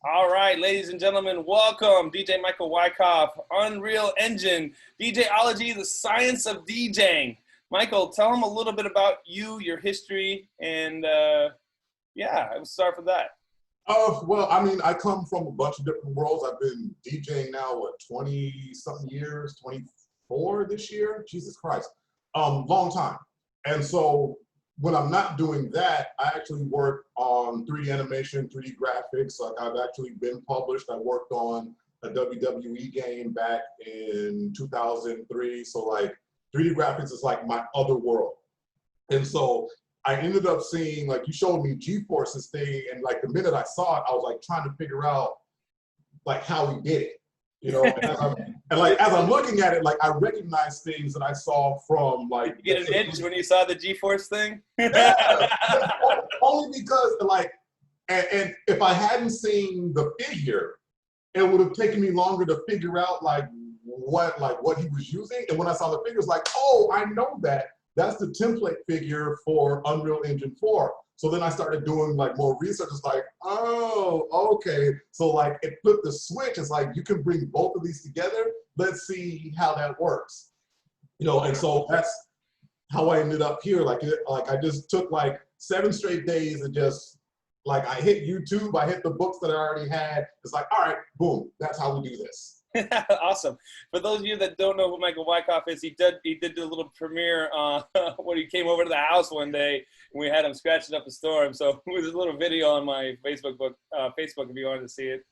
All right, ladies and gentlemen, welcome. DJ Michael Wycoff, Unreal Engine, Dj-Ology, the science of DJing. Michael, tell them a little bit about you, your history, and yeah, let's start with that. Well, I mean, I come from a bunch of different worlds. I've been DJing now, what, 20-something years, 24 this year? Jesus Christ. Long time. And so when I'm not doing that, I actually work on 3D animation, 3D graphics. Like I've actually been published. I worked on a WWE game back in 2003. So like 3D graphics is like my other world. And so I ended up seeing, like you showed me G-Force's thing, and like the minute I saw it, I was like trying to figure out like how he did it, you know? And like as I'm looking at it, like I recognize things that I saw from like— Did you get an itch when you saw the G-Force thing? Yeah, only because like, and if I hadn't seen the figure, it would have taken me longer to figure out like what he was using. And when I saw the figure, it's like, oh, I know that. That's the template figure for Unreal Engine 4. So then I started doing like more research. It's like, oh, okay. So like it flipped the switch. It's like, you can bring both of these together. Let's see how that works. You know, and so that's how I ended up here. Like I just took like 7 straight days and just like, I hit YouTube, I hit the books that I already had. It's like, all right, boom, that's how we do this. Awesome. For those of you that don't know who Michael Wycoff is, he did the little premiere when he came over to the house one day, and we had him scratching up the storm. So there's a little video on my Facebook if you wanted to see it.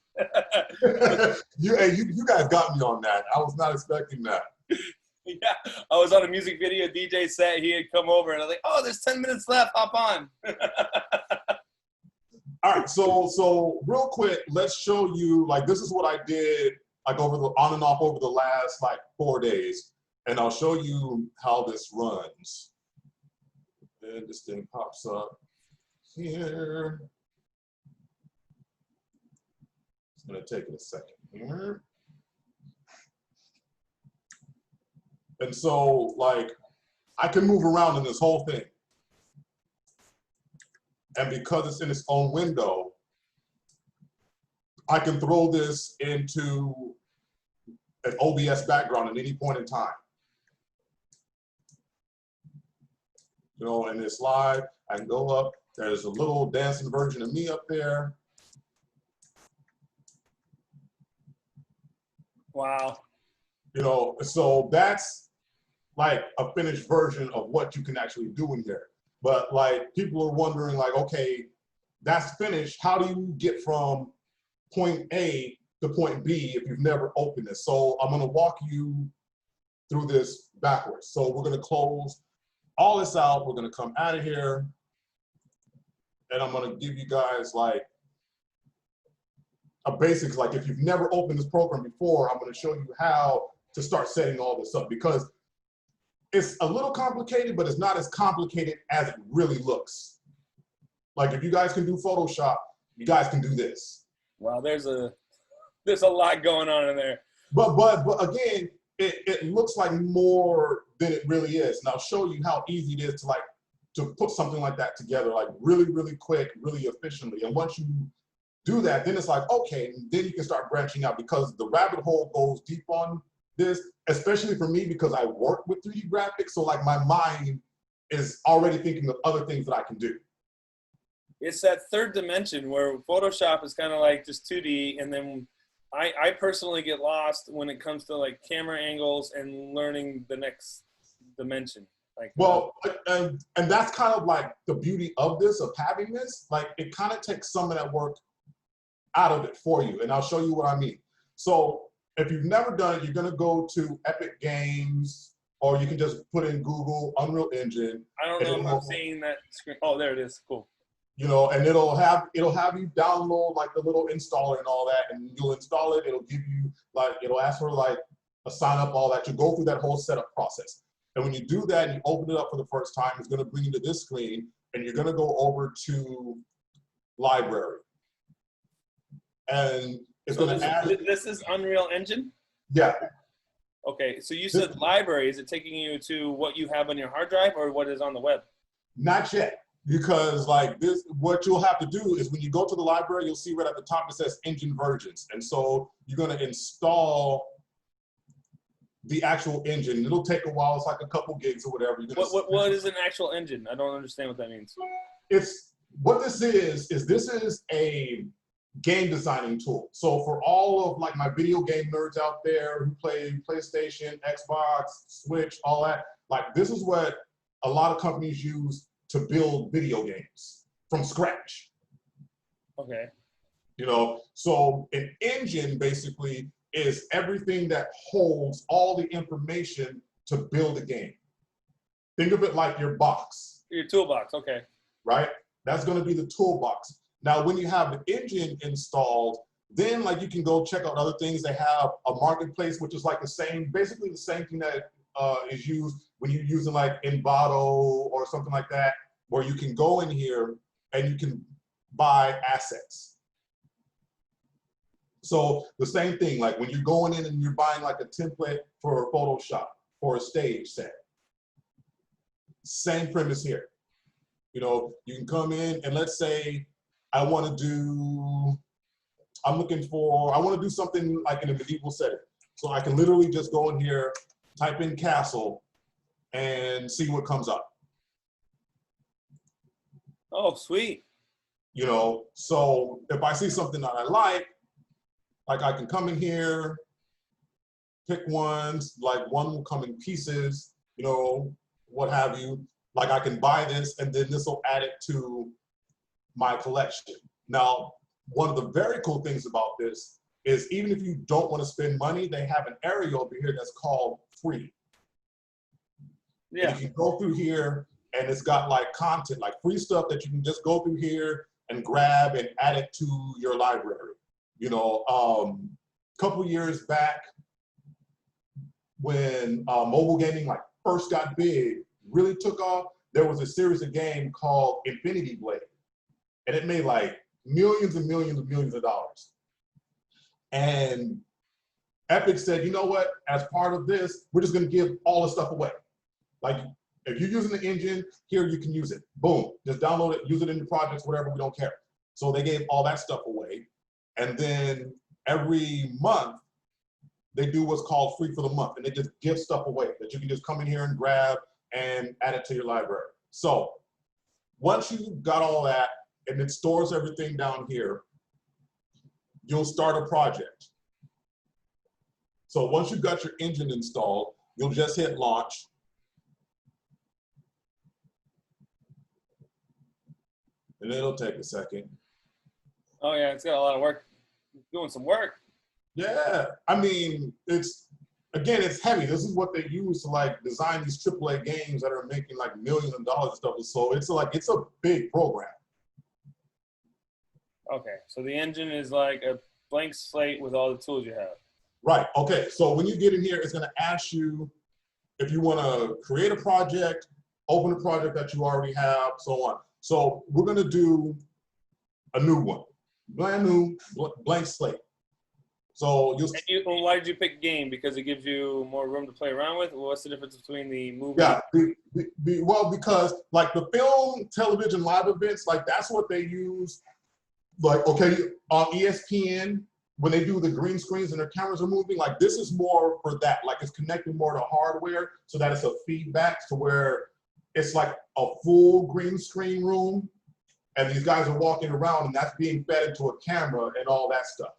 you guys got me on that. I was not expecting that. Yeah, I was on a music video DJ set. He had come over, and I was like, "Oh, there's 10 minutes left. Hop on." All right, so real quick, let's show you, like, this is what I did like on and off over the last like 4 days, and I'll show you how this runs. And this thing pops up here. It's gonna take it a second here. And so like I can move around in this whole thing. And because it's in its own window, I can throw this into an OBS background at any point in time. You know, and it's live. I can go up. There's a little dancing version of me up there. Wow. You know, so that's like a finished version of what you can actually do in here. But like people are wondering like, okay, that's finished. How do you get from point A to point B if you've never opened this? So I'm gonna walk you through this backwards. So we're gonna close all this out. We're gonna come out of here, and I'm gonna give you guys like a basics. Like if you've never opened this program before, I'm gonna show you how to start setting all this up, because it's a little complicated, but it's not as complicated as it really looks. Like if you guys can do Photoshop, you guys can do this. Wow, there's a lot going on in there. But again, it looks like more than it really is. And I'll show you how easy it is to put something like that together, like really, really quick, really efficiently. And once you do that, then it's like, okay, then you can start branching out, because the rabbit hole goes deep on this, especially for me, because I work with 3D graphics. So like my mind is already thinking of other things that I can do. It's that third dimension where Photoshop is kind of like just 2D, and then I personally get lost when it comes to like camera angles and learning the next dimension. Like, well, and that's kind of like the beauty of this, of having this. Like it kind of takes some of that work out of it for you, and I'll show you what I mean. So if you've never done it, you're gonna go to Epic Games, or you can just put in Google Unreal Engine. I don't know if I'm seeing that screen. Oh, there it is. Cool. You know, and it'll have you download like the little installer and all that, and you'll install it. It'll give you like, it'll ask for like a sign up, all that. You go through that whole setup process. And when you do that and you open it up for the first time, it's gonna bring you to this screen, and you're gonna go over to Library. And it's gonna add— This is Unreal Engine? Yeah. Okay, so you said library. Is it taking you to what you have on your hard drive or what is on the web? Not yet. because like this, what you'll have to do is when you go to the library, you'll see right at the top it says engine versions. And so you're going to install the actual engine. It'll take a while. It's like a couple gigs or whatever. What is an actual engine? I don't understand what that means. It's what this is this is a game designing tool. So for all of like my video game nerds out there who play PlayStation, Xbox, Switch, all that, like this is what a lot of companies use to build video games from scratch. Okay. You know, so an engine basically is everything that holds all the information to build a game. Think of it like your box. Your toolbox, okay. Right? That's going to be the toolbox. Now, when you have the engine installed, then like you can go check out other things. They have a marketplace, which is like the same, basically the same thing that is used when you're using like Envato or something like that, where you can go in here and you can buy assets. So the same thing, like when you're going in and you're buying like a template for Photoshop for a stage set, same premise here. You know, you can come in and let's say I want to do, I want to do something like in a medieval setting. So I can literally just go in here, type in castle, and see what comes up. Oh, sweet. You know, so if I see something that I like I can come in here, pick ones, like one will come in pieces, you know, what have you. Like I can buy this and then this will add it to my collection. Now, one of the very cool things about this is even if you don't want to spend money, they have an area over here that's called free. Yeah. And you can go through here and it's got like content, like free stuff that you can just go through here and grab and add it to your library. You know, a couple years back when mobile gaming like first got big, really took off, there was a series of game called Infinity Blade. And it made like millions and millions and millions of dollars. And Epic said, you know what, as part of this, we're just gonna give all the stuff away. Like if you're using the engine, here you can use it. Boom, just download it, use it in your projects, whatever, we don't care. So they gave all that stuff away. And then every month, they do what's called free for the month. And they just give stuff away that you can just come in here and grab and add it to your library. So once you got all that and it stores everything down here, you'll start a project. So once you've got your engine installed, you'll just hit launch. And it'll take a second. Oh yeah, it's got a lot of work. It's doing some work. Yeah, I mean, it's heavy. This is what they use to like design these AAA games that are making like millions of dollars and stuff. So it's a big program. Okay, so the engine is like a blank slate with all the tools you have. Right, okay, so when you get in here, it's gonna ask you if you wanna create a project, open a project that you already have, so on. So we're gonna do a new one, brand new, blank slate. So why did you pick game? Because it gives you more room to play around with? What's the difference between the movie? Yeah, well, because like the film, television, live events, like that's what they use. Like, okay, on ESPN, when they do the green screens and their cameras are moving, like this is more for that. Like it's connected more to hardware so that it's a feedback to where it's like a full green screen room and these guys are walking around and that's being fed into a camera and all that stuff.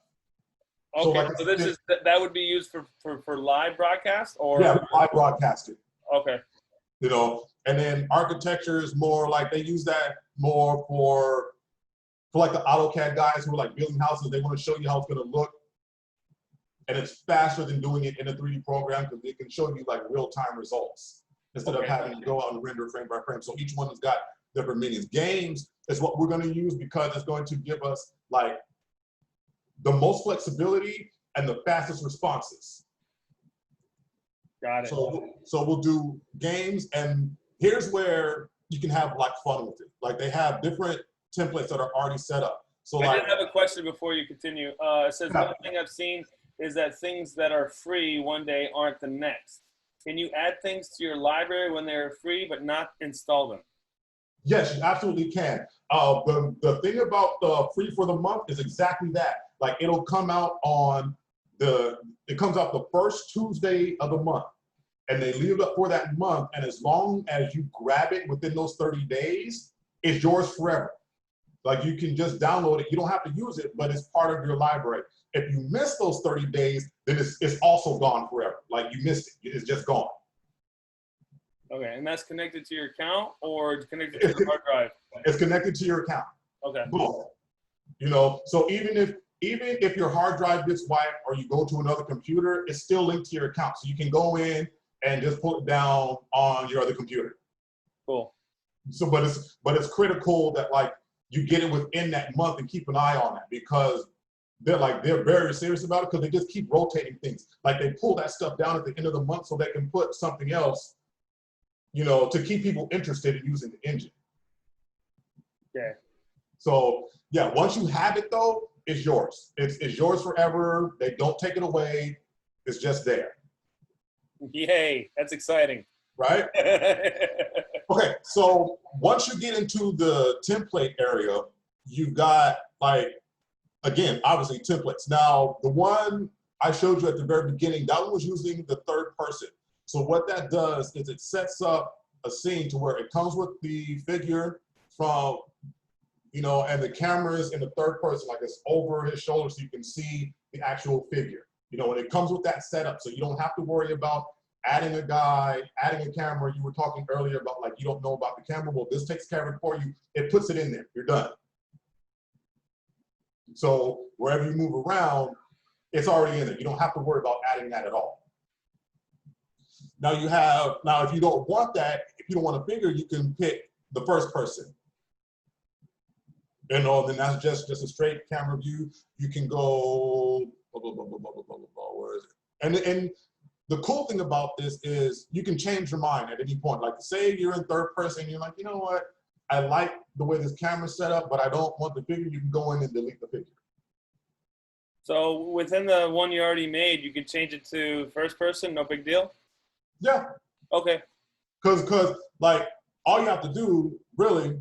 Okay, so this is that would be used for live broadcast or? Yeah, live broadcasting. Okay. You know, and then architecture is more like they use that more for like the AutoCAD guys who are like building houses. They want to show you how it's going to look, and it's faster than doing it in a 3D program because they can show you like real-time results instead of having to go out and render frame by frame. So each one has got different meanings. Games is what we're going to use because it's going to give us like the most flexibility and the fastest responses. Got it. So we'll do games, and here's where you can have like fun with it. Like they have different templates that are already set up. So I like, did have a question before you continue. It says one thing I've seen is that things that are free one day aren't the next. Can you add things to your library when they're free but not install them? Yes, you absolutely can. The thing about the free for the month is exactly that. Like it'll come out on it comes out the first Tuesday of the month, and they leave it up for that month. And as long as you grab it within those 30 days, it's yours forever. Like you can just download it. You don't have to use it, but it's part of your library. If you miss those 30 days, then it's also gone forever. Like you missed it, it's just gone. Okay, and that's connected to your account or it's connected to your hard drive? It's connected to your account. Okay. Both. You know, so even if your hard drive gets wiped or you go to another computer, it's still linked to your account. So you can go in and just pull it down on your other computer. Cool. So, but it's critical that like you get it within that month and keep an eye on it, because they're very serious about it, because they just keep rotating things. Like they pull that stuff down at the end of the month so they can put something else, you know, to keep people interested in using the engine. Okay. So yeah, once you have it though, it's yours. It's yours forever. They don't take it away. It's just there. Yay, that's exciting. Right? Okay, so once you get into the template area, you've got like, again, obviously templates. Now, the one I showed you at the very beginning, that one was using the third person. So what that does is it sets up a scene to where it comes with the figure from, you know, and the camera is in the third person, like it's over his shoulder so you can see the actual figure. You know, and it comes with that setup, so you don't have to worry about adding a guy, adding a camera. You were talking earlier about like you don't know about the camera. Well, this takes care of it for you. It puts it in there. You're done. So wherever you move around, it's already in there. You don't have to worry about adding that at all. Now if you don't want that, if you don't want a figure, you can pick the first person. You know, then that's just a straight camera view. You can go blah, blah, blah, blah, blah, blah, blah, blah, where is it? And the cool thing about this is you can change your mind at any point. Like say you're in third person, and you're like, you know what? I like the way this camera's set up, but I don't want the figure. You can go in and delete the figure. So within the one you already made, you could change it to first person, no big deal? Yeah. Okay. Because like all you have to do really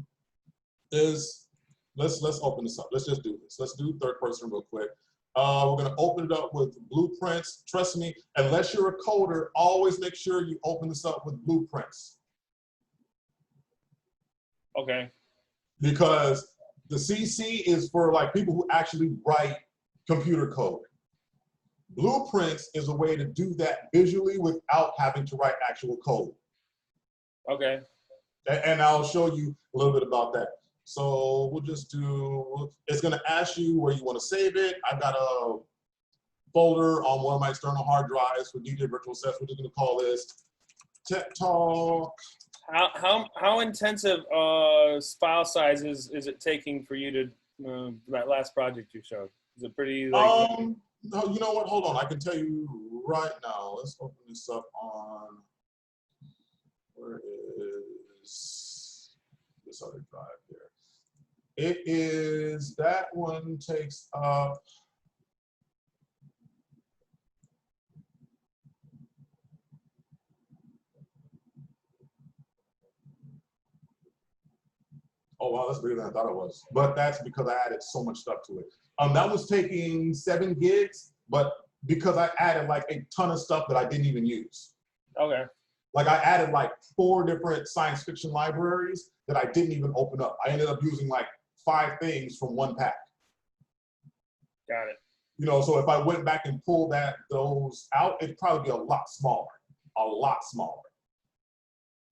is let's open this up. Let's just do this. Let's do third person real quick. We're gonna open it up with blueprints. Trust me, unless you're a coder, always make sure you open this up with blueprints. Okay. Because the CC is for like people who actually write computer code. Blueprints is a way to do that visually without having to write actual code. Okay. And I'll show you a little bit about that. So we'll just do, it's gonna ask you where you wanna save it. I've got a folder on one of my external hard drives for DJ Virtual Sets. We're just gonna call this Tech Talk. How intensive file sizes is it taking for you to, that last project you showed? Is it pretty like? No, you know what, hold on. I can tell you right now. Let's open this up on, where is this other drive here? It is, that one takes up, oh wow, that's bigger than I thought it was. But that's because I added so much stuff to it. That was taking 7 gigs, but because I added like a ton of stuff that I didn't even use. Okay. Like I added like 4 different science fiction libraries that I didn't even open up. I ended up using like 5 things from one pack. Got it. You know, so if I went back and pulled those out, it'd probably be a lot smaller, a lot smaller.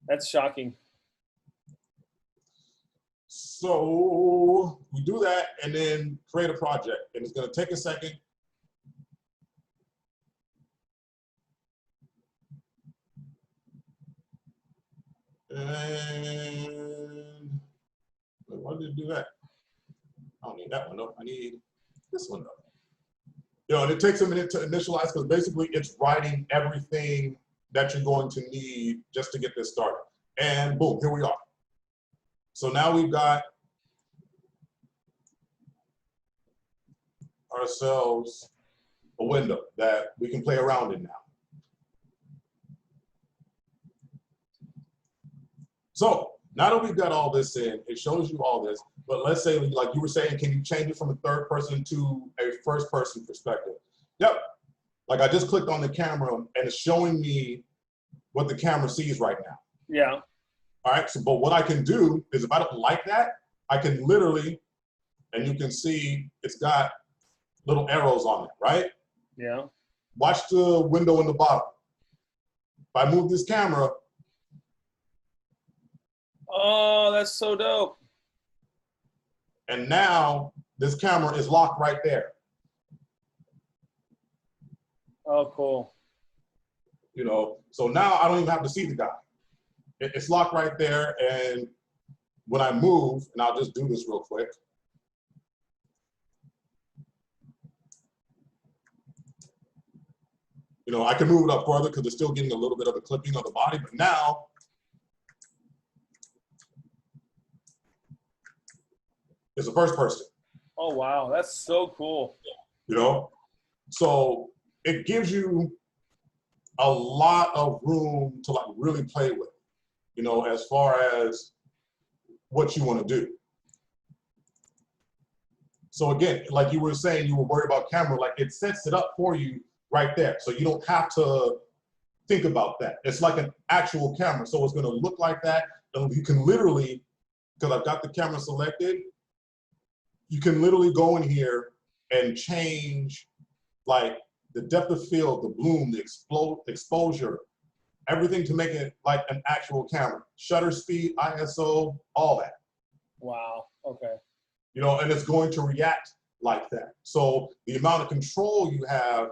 That's shocking. So we do that and then create a project, and it's gonna take a second. And why did it do that? I don't need that one though. I need this one though. You know, and it takes a minute to initialize because basically it's writing everything that you're going to need just to get this started. And boom, here we are. So now we've got ourselves a window that we can play around in now. So Now that we've got all this in, it shows you all this, but let's say, like you were saying, can you change it from a third person to a first person perspective? Yep. Like I just clicked on the camera and it's showing me what the camera sees right now. Yeah. All right, so but what I can do is if I don't like that, I can literally, and you can see it's got little arrows on it, right? Yeah. Watch the window in the bottom. If I move this camera, oh, that's so dope. and now this camera is locked right there. Oh, cool. You know, so now I don't even have to see the guy. It's locked right there, and when I move, and I'll just do this real quick. You know, I can move it up further because it's still getting a little bit of the clipping of the body, but now it's the first person. Oh, wow. That's so cool. You know, so it gives you a lot of room to like really play with, you know, as far as what you want to do. So again, like you were saying, you were worried about camera, like it sets it up for you right there. So you don't have to think about that. It's like an actual camera. So it's going to look like that. And you can literally, because I've got the camera selected, you can literally go in here and change like the depth of field, the bloom, the exposure, everything to make it like an actual camera. Shutter speed, ISO, all that. Wow. Okay. You know, and it's going to react like that. So the amount of control you have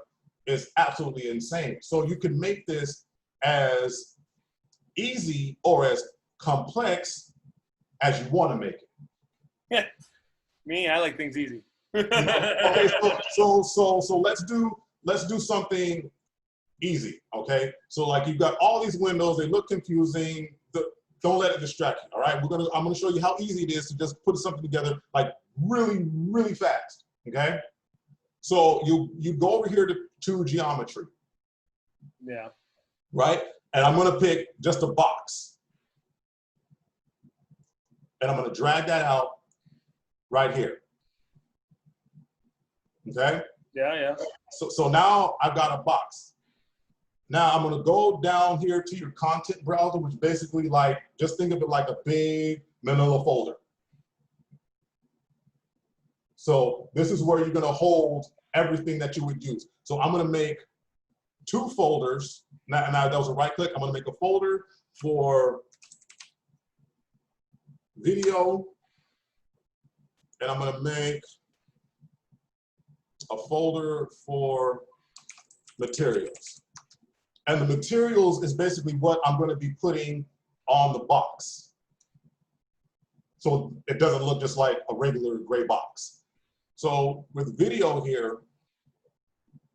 is absolutely insane. So you can make this as easy or as complex as you want to make it. Yeah. Me, I like things easy. Okay, so let's do something easy. Okay, so like you've got all these windows, they look confusing. Don't let it distract you. All right, I'm gonna show you how easy it is to just put something together like really, really fast. Okay, so you go over here to geometry. Yeah. Right, and I'm gonna pick just a box, and I'm gonna drag that out right here. Okay. Yeah, yeah. So now I've got a box. Now I'm gonna go down here to your content browser, which basically like, just think of it like a big manila folder. So this is where you're gonna hold everything that you would use. So I'm gonna make 2 folders. Now that was a right click. I'm gonna make a folder for video, and I'm gonna make a folder for materials. And the materials is basically what I'm going to be putting on the box. So it doesn't look just like a regular gray box. So with video here,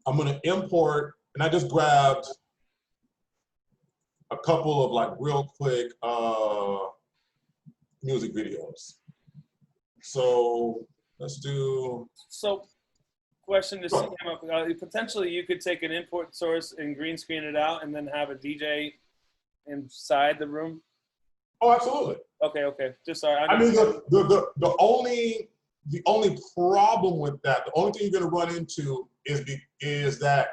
I'm going to import, and I just grabbed a couple of like real quick music videos. So let's do. So question to came up. Potentially, you could take an import source and green screen it out, and then have a DJ inside the room. Oh, absolutely. Okay, okay. Just sorry. I mean, the only problem with that, the only thing you're going to run into is that,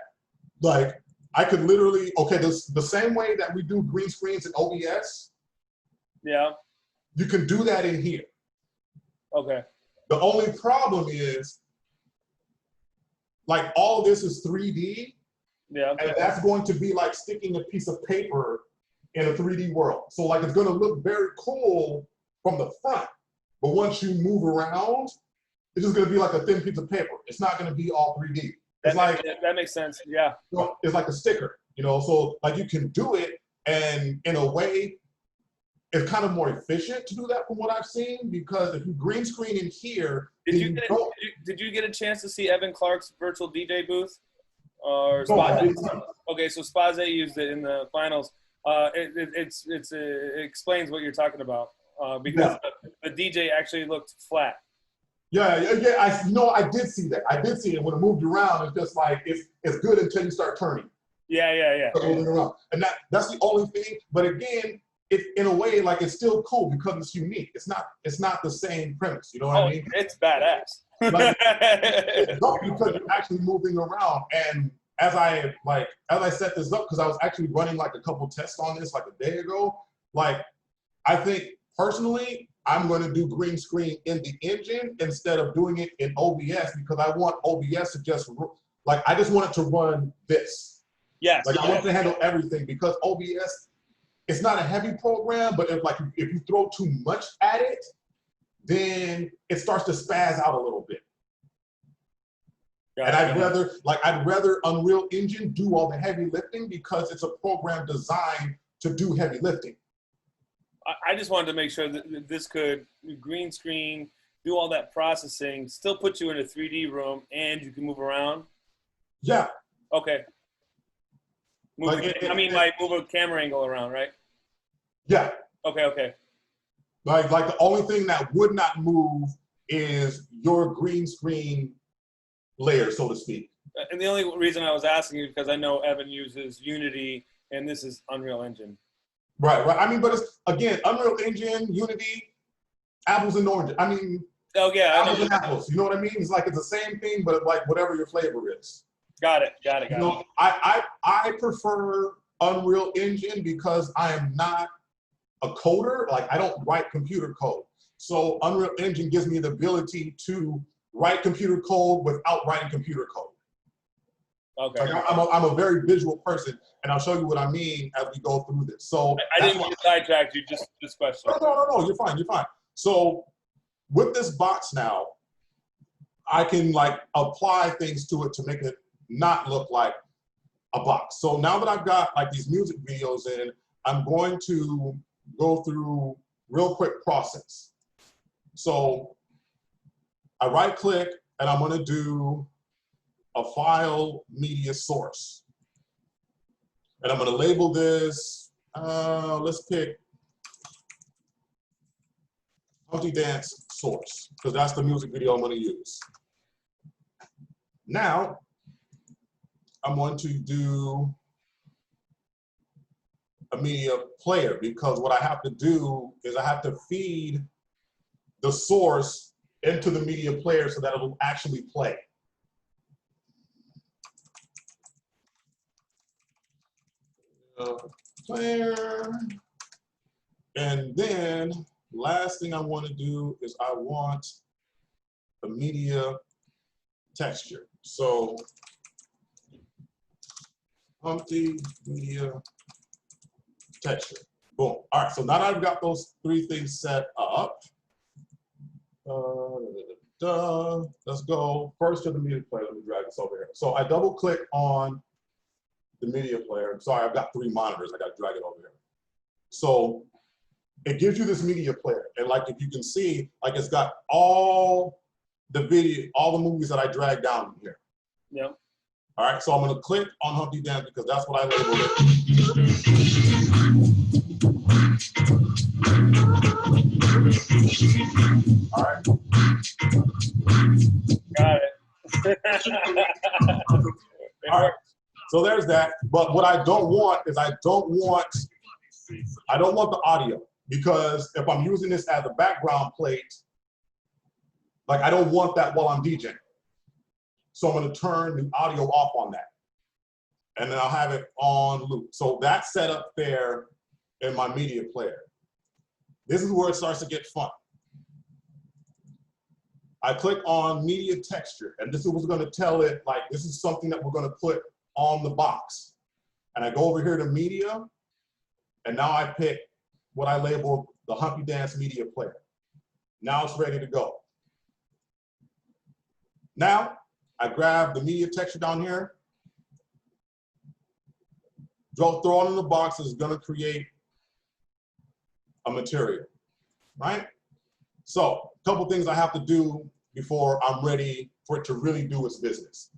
like, I could literally, okay, the same way that we do green screens in OBS. Yeah. You can do that in here. Okay. The only problem is, like, all of this is 3D, yeah, and that's going to be like sticking a piece of paper in a 3D world. So like, it's going to look very cool from the front, but once you move around, it's just going to be like a thin piece of paper. It's not going to be all 3D. It's that makes sense. Yeah. You know, it's like a sticker, you know. So like, you can do it, and in a way, it's kind of more efficient to do that from what I've seen, because if you green screen in here, did you get a chance to see Evan Clark's virtual DJ booth? Or okay, so Spaze used it in the finals. It explains what you're talking about, because the DJ actually looked flat. Yeah. I did see that. I did see it. When it moved around, it's just like, it's good until you start turning. Yeah. Moving around. And that's the only thing. But again, in a way, like it's still cool because it's unique. It's not the same premise. You know what I mean? It's badass. Like, it's dope because you're actually moving around. And as I set this up, because I was actually running like a couple tests on this like a day ago, like I think personally, I'm going to do green screen in the engine instead of doing it in OBS because I want OBS to just, like, I just want it to run this. Yes. Like, I want it to handle everything because OBS, it's not a heavy program, but if you throw too much at it, then it starts to spaz out a little bit. And I'd rather Unreal Engine do all the heavy lifting because it's a program designed to do heavy lifting. I just wanted to make sure that this could green screen, do all that processing, still put you in a 3D room, and you can move around. Yeah. Okay. Move a camera angle around, right? Yeah. Okay. Like the only thing that would not move is your green screen layer, so to speak. And the only reason I was asking is because I know Evan uses Unity, and this is Unreal Engine. Right. I mean, but it's, again, Unreal Engine, Unity, apples and oranges. I mean, apples and apples. You know what I mean? It's like it's the same thing, but like whatever your flavor is. Got it. You know, I prefer Unreal Engine because I am not a coder. Like I don't write computer code. So Unreal Engine gives me the ability to write computer code without writing computer code. Okay. Like I'm a very visual person, and I'll show you what I mean as we go through this. So I didn't mean to sidetrack you, just this question. No, you're fine. So with this box now, I can like apply things to it to make it not look like a box. So now that I've got like these music videos in, I'm going to go through real quick process. So I right click and I'm going to do a file media source. And I'm going to label this, let's pick Humpty Dance source, because that's the music video I'm going to use. Now, I'm going to do a media player, because what I have to do is I have to feed the source into the media player so that it'll actually play. Player. And then last thing I want to do is I want a media texture. So Humpty media texture. Boom. All right, so now that I've got those three things set up, let's go first to the media player. Let me drag this over here. So I double click on the media player. Sorry, I've got three monitors. I got to drag it over here. So it gives you this media player. And like, if you can see, like it's got all the video, all the movies that I dragged down in here. Yeah. All right, so I'm going to click on Humpty Dance because that's what I labeled it. All right. Got it. All right. So there's that. But what I don't want is I don't want the audio, because if I'm using this as a background plate, like I don't want that while I'm DJing. So I'm going to turn the audio off on that. And then I'll have it on loop. So that's set up there in my media player. This is where it starts to get fun. I click on media texture, and this is what's going to tell it, like, this is something that we're going to put on the box. And I go over here to media, and now I pick what I labeled the Humpty Dance media player. Now it's ready to go. Now, I grab the media texture down here, throw it in the box. Is going to create a material, right? So a couple things I have to do before I'm ready for it to really do its business.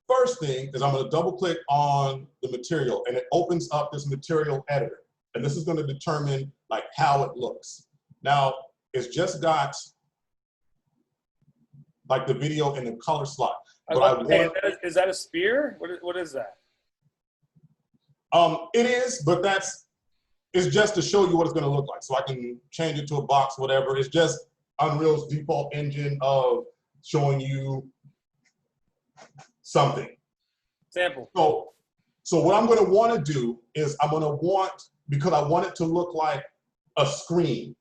First thing is I'm going to double click on the material, and it opens up this material editor. And this is going to determine like how it looks. Now, it's just got like the video in the color slot. Is that a spear? What is that? It is, but that's It's just to show you what it's going to look like. So I can change it to a box, whatever. It's just Unreal's default engine of showing you something. Sample. So what I'm going to want to do is I'm going to want, because I want it to look like a screen.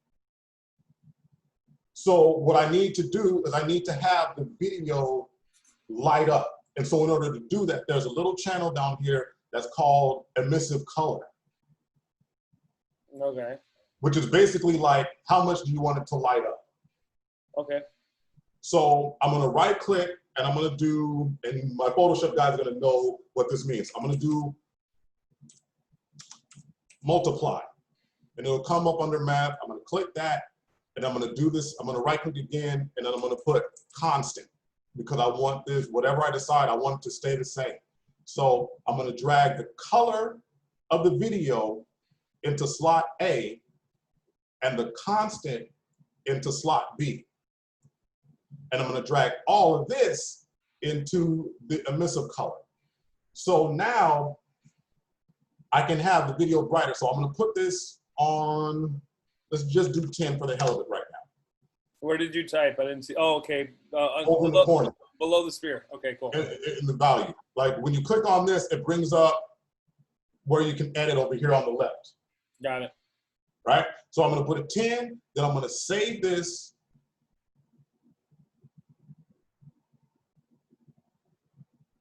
So what I need to do is I need to have the video light up. And so in order to do that, there's a little channel down here that's called emissive color. Okay. Which is basically like, how much do you want it to light up? Okay. So I'm gonna right click and I'm gonna do, and my Photoshop guys are gonna know what this means. I'm gonna do multiply. And it'll come up under map. I'm gonna click that and I'm gonna do this. I'm gonna right click again and then I'm gonna put constant because I want this, whatever I decide, I want it to stay the same. So I'm gonna drag the color of the video into slot A and the constant into slot B. And I'm gonna drag all of this into the emissive color. So now I can have the video brighter. So I'm gonna put this on, let's just do 10 for the hell of it right now. Where did you type? I didn't see. Oh, okay. Over in the corner. Below the sphere. Okay, cool. In the value. Like when you click on this, it brings up where you can edit over here on the left. Got it. Right? So I'm gonna put a 10, then I'm gonna save this.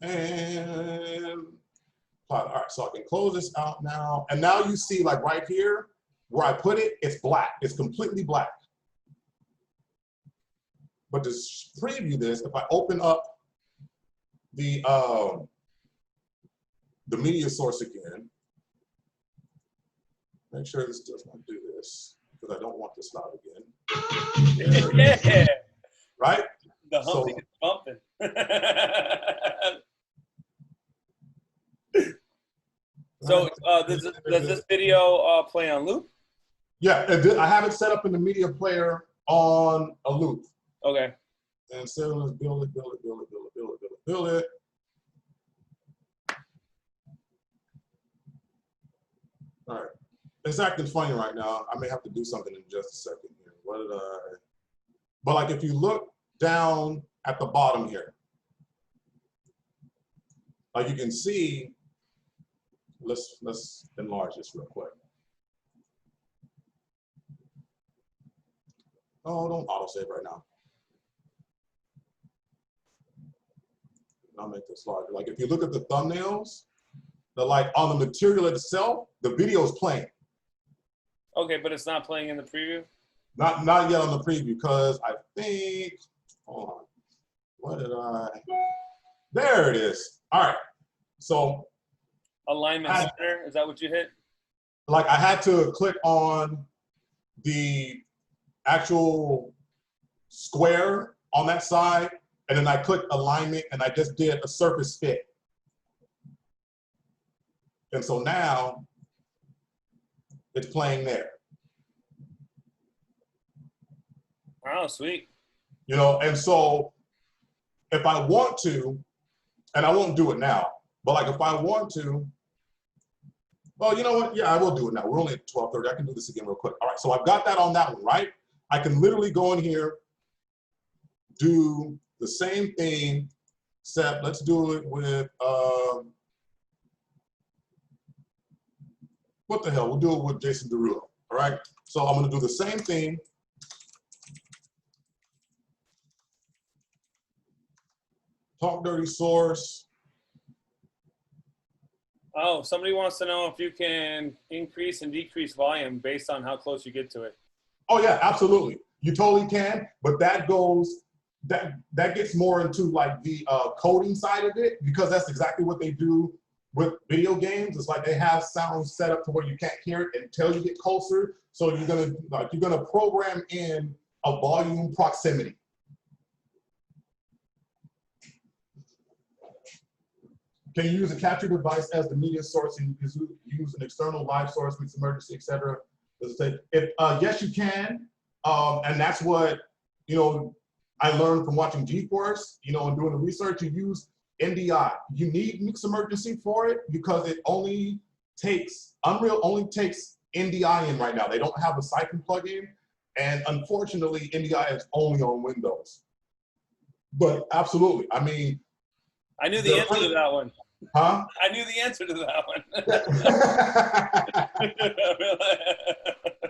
And all right, so I can close this out now. And now you see like right here where I put it, it's black. It's completely black. But to preview this, if I open up the media source again, make sure this does not do this because I don't want this loud again. Yeah. Right? The humping is bumping. So does this video play on loop? Yeah, I have it set up in the media player on a loop. Okay. And so let's build it. All right. It's acting funny right now. I may have to do something in just a second here. But like if you look down at the bottom here, like you can see, let's enlarge this real quick. Oh, don't autosave right now. I'll make this larger. Like if you look at the thumbnails, they're like on the material itself, the video is playing. Okay, but it's not playing in the preview? Not yet on the preview because I think, hold on, what did there it is. All right, so. Alignment center, is that what you hit? Like I had to click on the actual square on that side, and then I clicked alignment, and I just did a surface fit. And so now it's playing there. Oh, sweet. You know, and so if I want to, and I won't do it now, but like if I want to, well, you know what? Yeah, I will do it now. We're only at 12:30. I can do this again real quick. All right, so I've got that on that one, right? I can literally go in here, do the same thing, except let's do it with, what the hell? We'll do it with Jason Derulo, all right? So I'm gonna do the same thing. Talk dirty source. Oh, somebody wants to know if you can increase and decrease volume based on how close you get to it. Oh yeah, absolutely. You totally can, but that goes, that gets more into like the coding side of it, because that's exactly what they do with video games. It's like they have sounds set up to where you can't hear it until you get closer. So you're gonna program in a volume proximity. Can you use a capture device as the media source and use an external live source, mix emergency, etc.? Yes, you can. And that's what, you know, I learned from watching GeForce, you know, and doing the research. You use NDI. You need mix emergency for it because it only takes, Unreal only takes NDI in right now. They don't have a Siphon plugin, and unfortunately, NDI is only on Windows. But absolutely, I mean, I knew the answer to that one. Huh? I knew the answer to that one.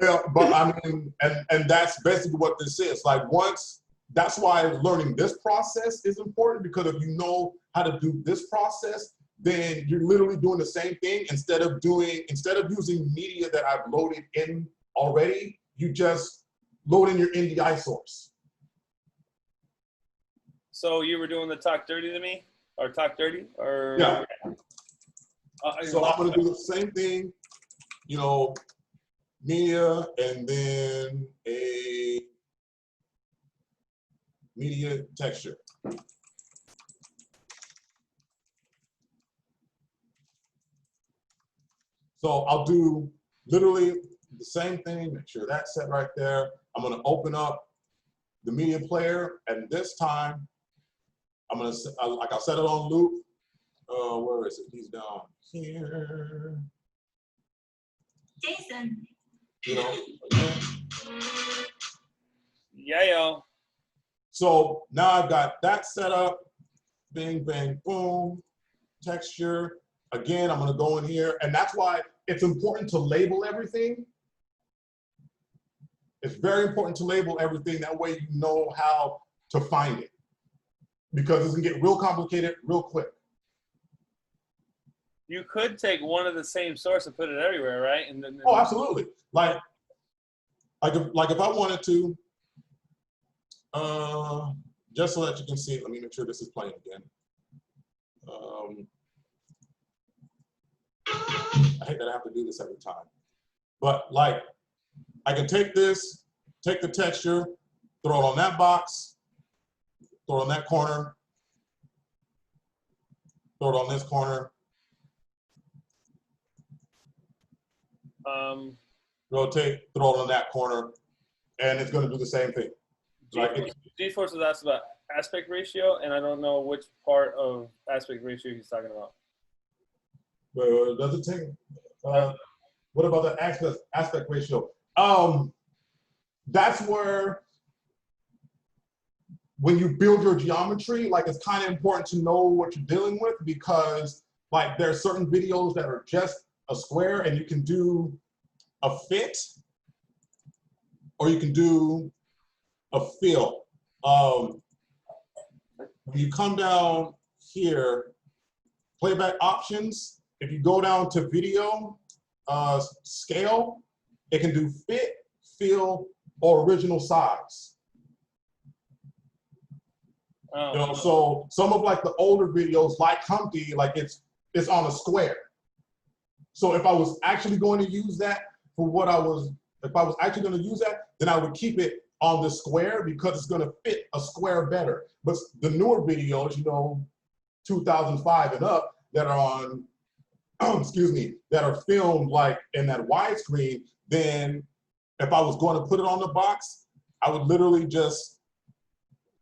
Yeah, but I mean, and that's basically what this is. Like that's why learning this process is important, because if you know how to do this process, then you're literally doing the same thing. Instead of using media that I've loaded in already, you just load in your NDI source. So you were doing the talk dirty to me, or talk dirty, or yeah. So I'm gonna do the same thing, you know, media, and then a media texture. So I'll do literally the same thing, make sure that's set right there. I'm gonna open up the media player, and this time I'm gonna, like I'll set it on loop. Where is it? He's down here. Jason. You know, again. Yeah, yo. So now I've got that set up. Bing, bang, boom. Texture. Again, I'm gonna go in here, and that's why it's important to label everything. It's very important to label everything. That way you know how to find it, because it's gonna get real complicated real quick. You could take one of the same source and put it everywhere, right? And then Oh, absolutely. Like if I wanted to, just so that you can see it, let me make sure this is playing again. I hate that I have to do this every time. But like, I can take this, take the texture, throw it on that box, throw it on that corner, throw it on this corner. Rotate, throw it on that corner, and it's going to do the same thing. G-Force was asked about aspect ratio, and I don't know which part of aspect ratio he's talking about. Does it take? What about the aspect ratio? That's where, when you build your geometry, like, it's kind of important to know what you're dealing with, because like there are certain videos that are just a square, and you can do a fit, or you can do a fill. When you come down here, playback options, if you go down to video scale, it can do fit, fill, or original size. Oh. You know, so some of like the older videos, like Humpty, like it's on a square. So if I was actually going to use that for what if I was actually going to use that, then I would keep it on the square, because it's going to fit a square better. But the newer videos, you know, 2005 and up, that are on, excuse me, that are filmed like in that widescreen, then if I was going to put it on the box, I would literally just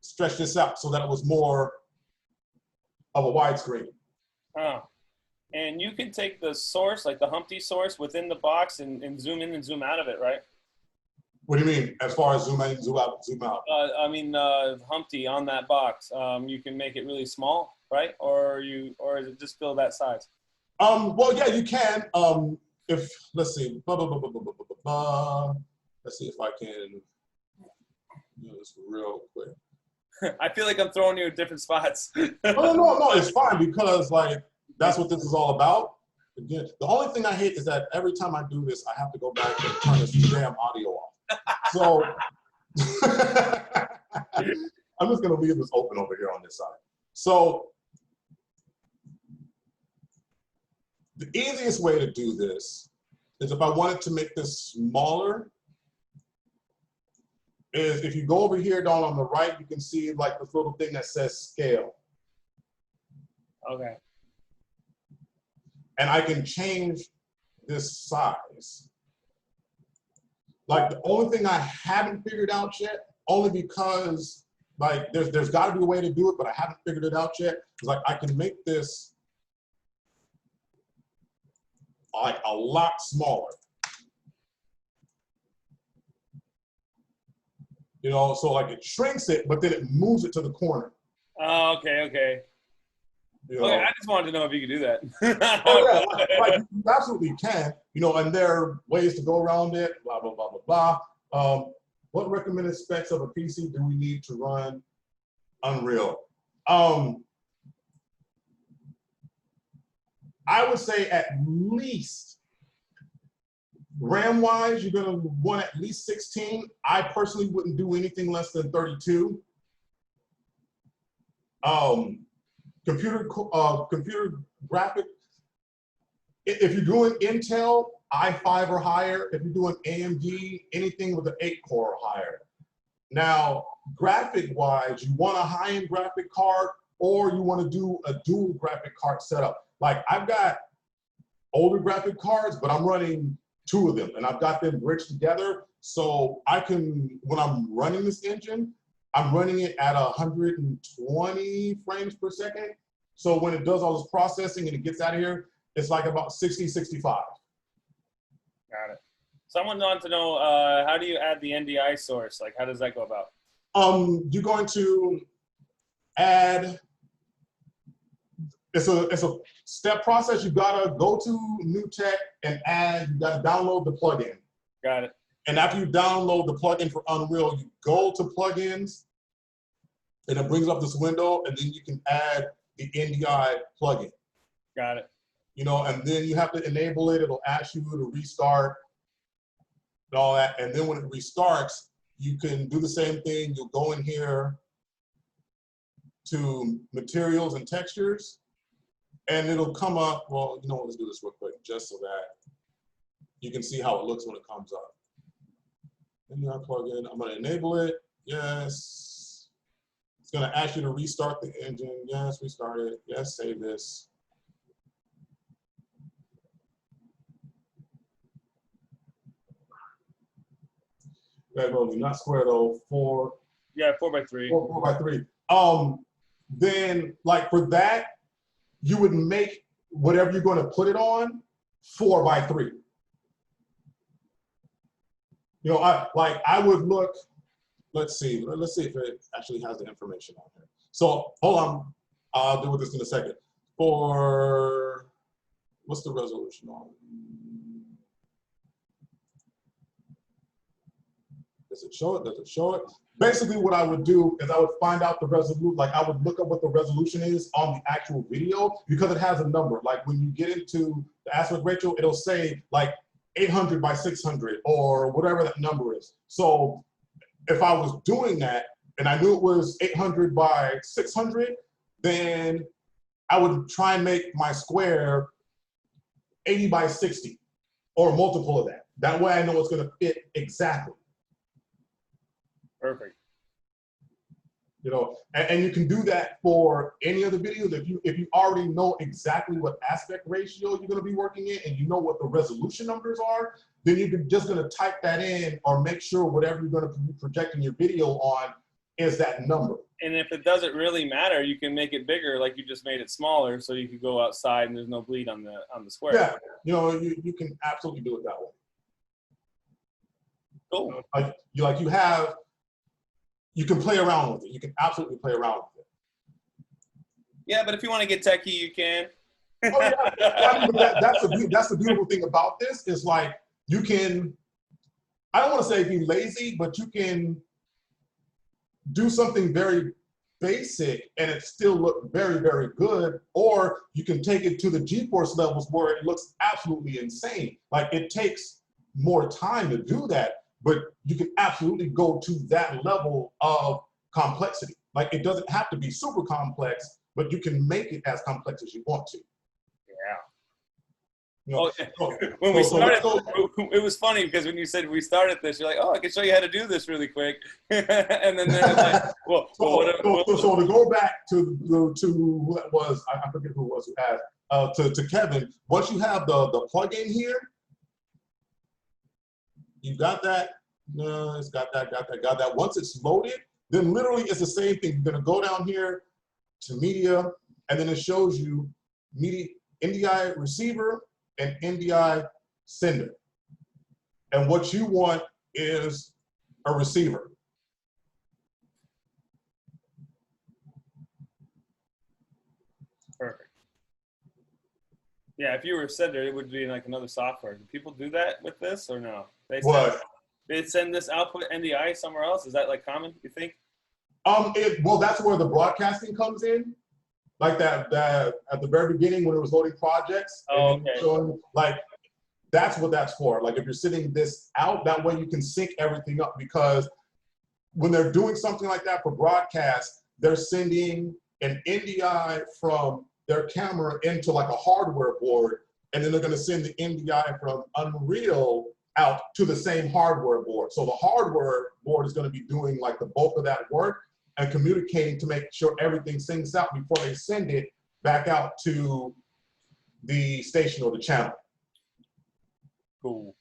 stretch this out so that it was more of a widescreen. Oh. And you can take the source, like the Humpty source, within the box and zoom in and zoom out of it, right? What do you mean, as far as zoom in, zoom out, zoom out? I mean, Humpty on that box, you can make it really small, right? Or is it just still that size? Well, yeah, you can. Let's see, let's see if I can do this real quick. I feel like I'm throwing you at different spots. No, it's fine, because like, that's what this is all about. Again, the only thing I hate is that every time I do this, I have to go back and turn this damn audio off. So I'm just gonna leave this open over here on this side. So the easiest way to do this is, if I wanted to make this smaller, is if you go over here down on the right, you can see like this little thing that says scale. Okay. And I can change this size. Like, the only thing I haven't figured out yet, only because like there's got to be a way to do it, but I haven't figured it out yet, is like I can make this like a lot smaller. You know, so like it shrinks it, but then it moves it to the corner. Oh, okay, okay. You know? Okay, I just wanted to know if you could do that. Oh yeah, like you absolutely can. You know, and there are ways to go around it. Blah blah blah blah blah. What recommended specs of a PC do we need to run Unreal? I would say at least RAM-wise, you're gonna want at least 16. I personally wouldn't do anything less than 32. Computer graphic, if you're doing Intel, i5 or higher. If you're doing AMD, anything with an 8-core or higher. Now, graphic-wise, you want a high-end graphic card, or you want to do a dual graphic card setup. Like I've got older graphic cards, but I'm running 2 of them, and I've got them bridged together, so I can, when I'm running this engine, I'm running it at 120 frames per second. So when it does all this processing and it gets out of here, it's like about 60, 65. Got it. Someone wants to know, how do you add the NDI source? Like, how does that go about? You're going to add, it's a step process. You gotta go to New Tech and add, you gotta download the plugin. Got it. And after you download the plugin for Unreal, you go to plugins, and it brings up this window, and then you can add the NDI plugin. Got it. You know, and then you have to enable it. It'll ask you to restart and all that. And then when it restarts, you can do the same thing. You'll go in here to materials and textures, and it'll come up. Well, you know what? Let's do this real quick, just so that you can see how it looks when it comes up. NDI plugin. I'm going to enable it. Yes. It's going to ask you to restart the engine. Yes, restart it. Yes, save this. Not square though. 4. Yeah, 4x3. 4x3. Then like for that, you would make whatever you're going to put it on 4x3. You know, I would look. Let's see if it actually has the information on here. So hold on, I'll deal with this in a second. For what's the resolution on? Does it show it? Does it show it? Basically, what I would do is I would find out the resolution. Like I would look up what the resolution is on the actual video because it has a number. Like when you get into the aspect ratio, it'll say like 800 by 600 or whatever that number is. So if I was doing that and I knew it was 800 by 600, then I would try and make my square 80 by 60 or a multiple of that. That way I know it's going to fit exactly. Perfect. You know, and you can do that for any other videos. If you already know exactly what aspect ratio you're going to be working in and you know what the resolution numbers are, then you're just going to type that in or make sure whatever you're going to be projecting your video on is that number. And if it doesn't really matter, you can make it bigger, like you just made it smaller, so you could go outside and there's no bleed on the square. Yeah, you know, you can absolutely do it that way. Cool. You can play around with it. You can absolutely play around with it. Yeah, but if you want to get techie, you can. Oh, yeah. I mean, that's the beautiful thing about this is like you can, I don't want to say be lazy, but you can do something very basic and it still look very, very good, or you can take it to the GeForce levels where it looks absolutely insane. Like it takes more time to do that, but you can absolutely go to that level of complexity. Like it doesn't have to be super complex, but you can make it as complex as you want to. Yeah. You know, when we started, it was funny because when you said we started this, you're like, oh, I can show you how to do this really quick. And then they're like, well, so to go back to who that was, I forget who it was who asked, to Kevin, once you have the plug-in here, you got that, no, it's got that. Once it's loaded, then literally it's the same thing. You're gonna go down here to media, and then it shows you media, NDI receiver and NDI sender. And what you want is a receiver. Perfect. Yeah, if you were a sender, it would be like another software. Do people do that with this or no? They send this output NDI somewhere else. Is that like common, you think? Well, that's where the broadcasting comes in. Like that at the very beginning when it was loading projects. Oh, okay. Showing, like, that's what that's for. Like if you're sending this out, that way you can sync everything up, because when they're doing something like that for broadcast, they're sending an NDI from their camera into like a hardware board, and then they're going to send the NDI from Unreal out to the same hardware board. So the hardware board is going to be doing like the bulk of that work and communicating to make sure everything syncs out before they send it back out to the station or the channel. Cool.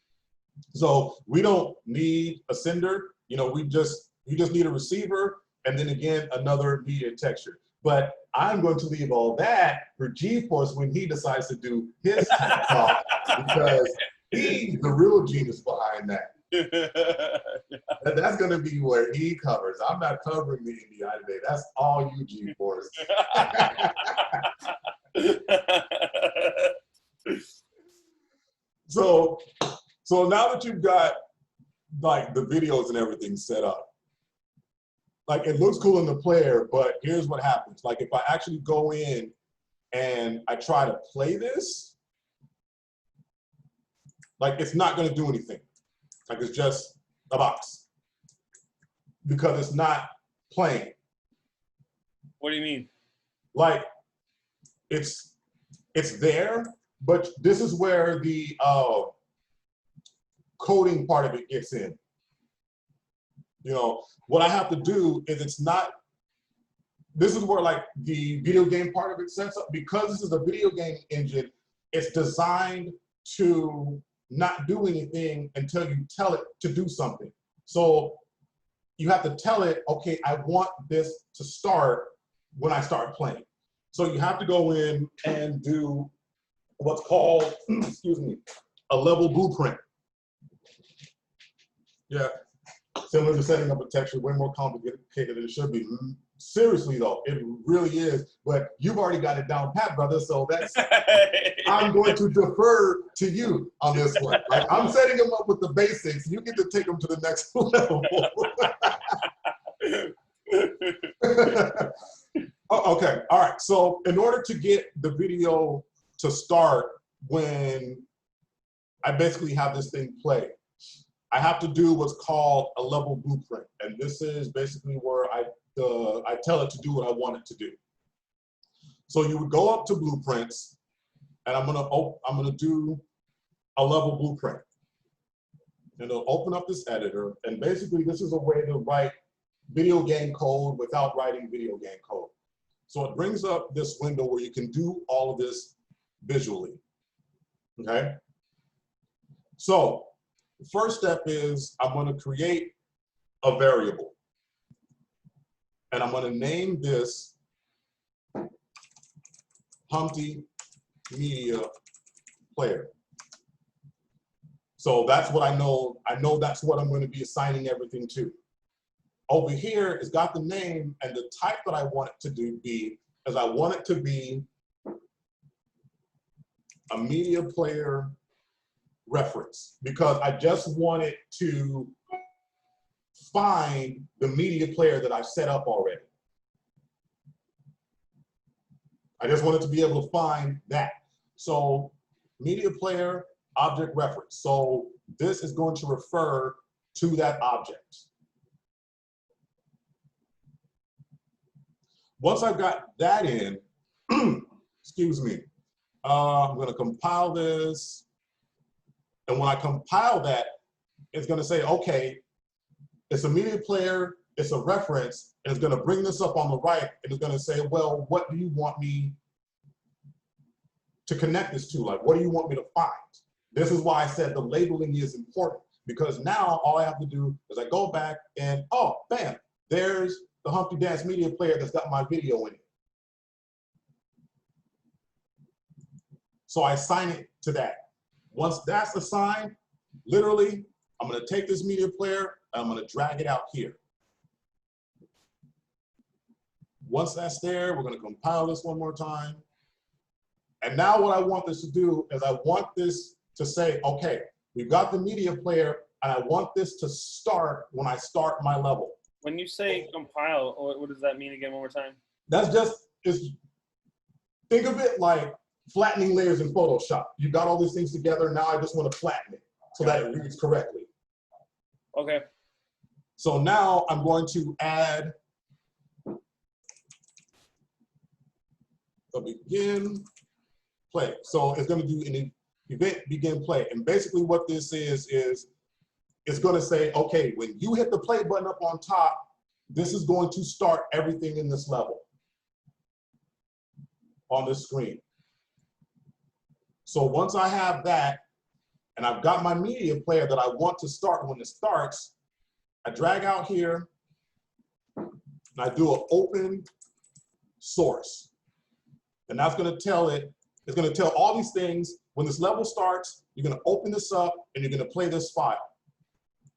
So we don't need a sender, you know, we just need a receiver, and then again, another media texture. But I'm going to leave all that for GeForce when he decides to do his talk, because he's the real genius behind that. That's going to be where he covers. I'm not covering the NDI today. That's all you, GeForce. So now that you've got like the videos and everything set up, like it looks cool in the player, but here's what happens. Like if I actually go in and I try to play this, like it's not going to do anything. Like it's just a box because it's not playing. What do you mean? Like it's there, but this is where the coding part of it gets in. You know, what I have to do is this is where like the video game part of it sets up. Because this is a video game engine, it's designed to not do anything until you tell it to do something. So you have to tell it, okay, I want this to start when I start playing. So you have to go in and do what's called, excuse me, a level blueprint. Yeah, similar to setting up a texture, way more complicated than it should be. Seriously though, it really is, but you've already got it down pat, brother, so that's, I'm going to defer to you on this one. Like, I'm setting them up with the basics, you get to take them to the next level. Oh, okay, all right, so in order to get the video to start when I basically have this thing play, I have to do what's called a level blueprint. And this is basically where I tell it to do what I want it to do. So you would go up to blueprints, and I'm gonna do a level blueprint. And it'll open up this editor, and basically this is a way to write video game code without writing video game code. So it brings up this window where you can do all of this visually, okay? So the first step is I'm going to create a variable. And I'm going to name this Humpty Media Player. So that's what I know. I know that's what I'm going to be assigning everything to. Over here, it's got the name and the type that I want it to be, as I want it to be a media player reference, because I just want it to find the media player that I've set up already. I just want it to be able to find that. So media player object reference. So this is going to refer to that object. Once I've got that in, excuse me, I'm going to compile this. And when I compile that, it's going to say, okay, it's a media player, it's a reference, and it's going to bring this up on the right, and it's going to say, well, what do you want me to connect this to? Like, what do you want me to find? This is why I said the labeling is important, because now all I have to do is I go back and, oh, bam, there's the Humpty Dance media player that's got my video in it. So I assign it to that. Once that's assigned, literally, I'm going to take this media player and I'm going to drag it out here. Once that's there, we're going to compile this one more time. And now what I want this to do is I want this to say, okay, we've got the media player, and I want this to start when I start my level. When you say compile, what does that mean again, one more time? That's think of it like flattening layers in Photoshop. You got all these things together, now I just want to flatten it so that it reads correctly. Okay. So now I'm going to add the begin play. So it's going to do an event begin play. And basically what this is it's going to say, okay, when you hit the play button up on top, this is going to start everything in this level on the screen. So once I have that, and I've got my media player that I want to start when it starts, I drag out here, and I do an open source. And that's going to tell it, it's going to tell all these things. When this level starts, you're going to open this up, and you're going to play this file.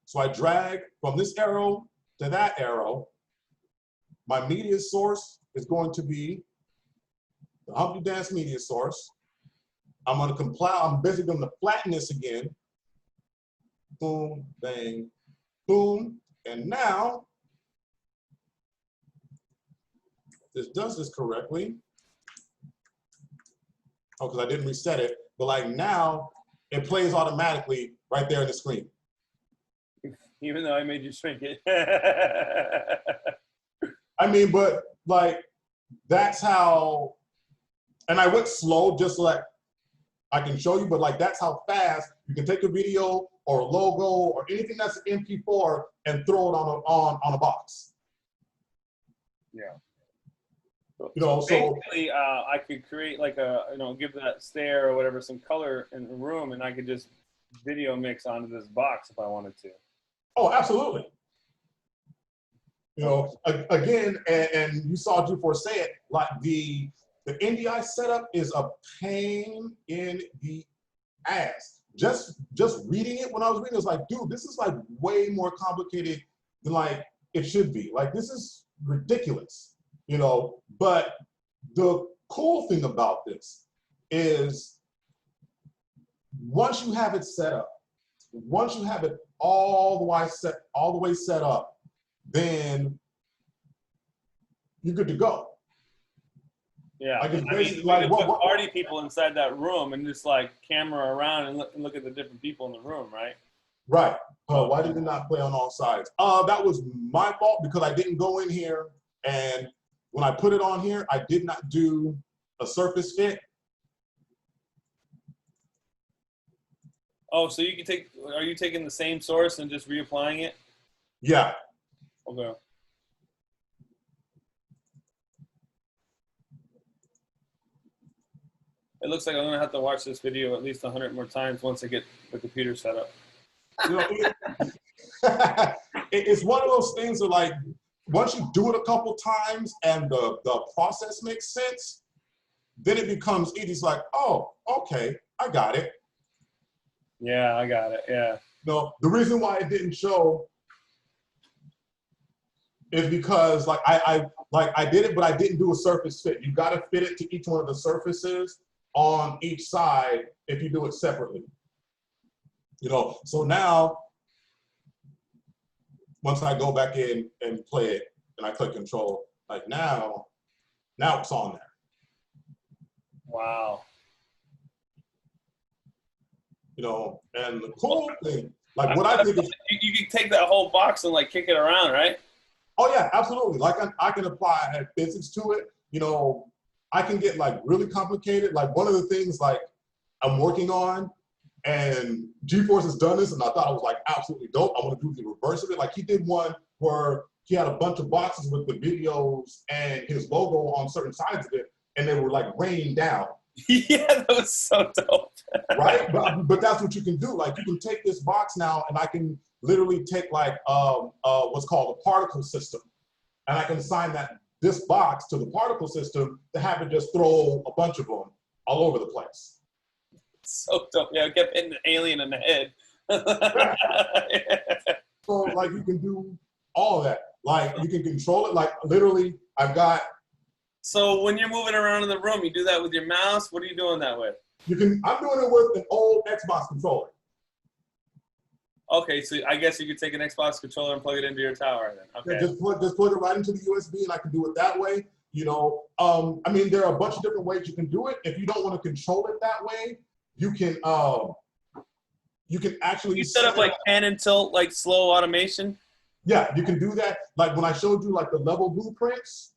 So I drag from this arrow to that arrow. My media source is going to be the Humpty Dance media source. I'm going to compile, I'm basically going to flatten this again. Boom, bang, boom. And now, this does this correctly. Oh, because I didn't reset it. But like now, it plays automatically right there on the screen. Even though I made you shrink it. I mean, but like, that's how, and I went slow just so like I can show you, but like that's how fast you can take a video or a logo or anything that's an MP4 and throw it on a box. Yeah. You know, so basically, I could create like a, give that stair or whatever some color in the room, and I could just video mix onto this box if I wanted to. Oh, absolutely. You know, again, and you saw G4 say it, like the NDI setup is a pain in the ass. Just reading it, when I was reading, it was like, dude, this is like way more complicated than like it should be. Like, this is ridiculous, you know? But the cool thing about this is once you have it set up, once you have it all the way set up, then you're good to go. Yeah, like, I mean, like put party people inside that room and just like camera around and look at the different people in the room, right? Right. Why did it not play on all sides? That was my fault because I didn't go in here, and when I put it on here, I did not do a surface fit. Oh, so you can take, are you taking the same source and just reapplying it? Yeah. Okay. It looks like I'm gonna have to watch this video at least 100 more times once I get the computer set up. You know, it's one of those things that like, once you do it a couple times and the process makes sense, then it becomes easy. It's like, oh, okay, I got it. Yeah, I got it, yeah. No, the reason why it didn't show is because like I did it, but I didn't do a surface fit. You got to fit it to each one of the surfaces on each side if you do it separately. You know, so now once I go back in and play it and I click control, like now it's on there. Wow. You know, and the cool thing, like what I think is, you can take that whole box and like kick it around, right? oh yeah, absolutely. Like I can apply physics to it. You know, I can get like really complicated. Like one of the things like I'm working on, and G-Force has done this, and I thought it was like absolutely dope. I want to do the reverse of it. Like he did one where he had a bunch of boxes with the videos and his logo on certain sides of it, and they were like raining down. Yeah, that was so dope. Right? But that's what you can do. Like you can take this box now, and I can literally take like what's called a particle system, and I can assign this box to the particle system to have it just throw a bunch of them all over the place. So dope. Yeah, I kept hitting the alien in the head. So like you can do all of that. Like you can control it. Like literally, I've got So when you're moving around in the room, you do that with your mouse? What are you doing that with? I'm doing it with an old Xbox controller. Okay, so I guess you could take an Xbox controller and plug it into your tower then. Okay. Yeah, just plug it right into the USB, and I can do it that way. You know, I mean, there are a bunch of different ways you can do it. If you don't want to control it that way, you can actually You set up like pan and tilt, like slow automation. Yeah, you can do that. Like when I showed you like the level blueprints,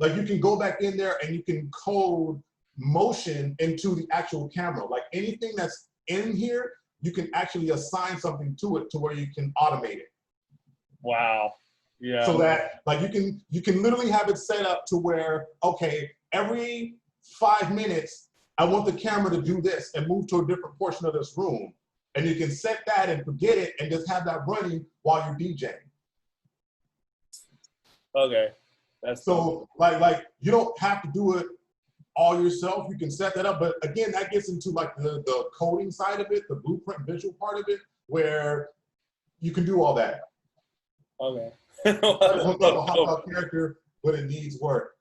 like you can go back in there and you can code motion into the actual camera. Like anything that's in here, you can actually assign something to it to where you can automate it. Wow. Yeah. So that like you can literally have it set up to where, okay, every 5 minutes, I want the camera to do this and move to a different portion of this room. And you can set that and forget it and just have that running while you're DJing. Okay. That's so cool. like you don't have to do it all yourself. You can set that up, but again, that gets into like the coding side of it, the blueprint visual part of it, where you can do all that. Okay. Look up a hot character, but it needs work.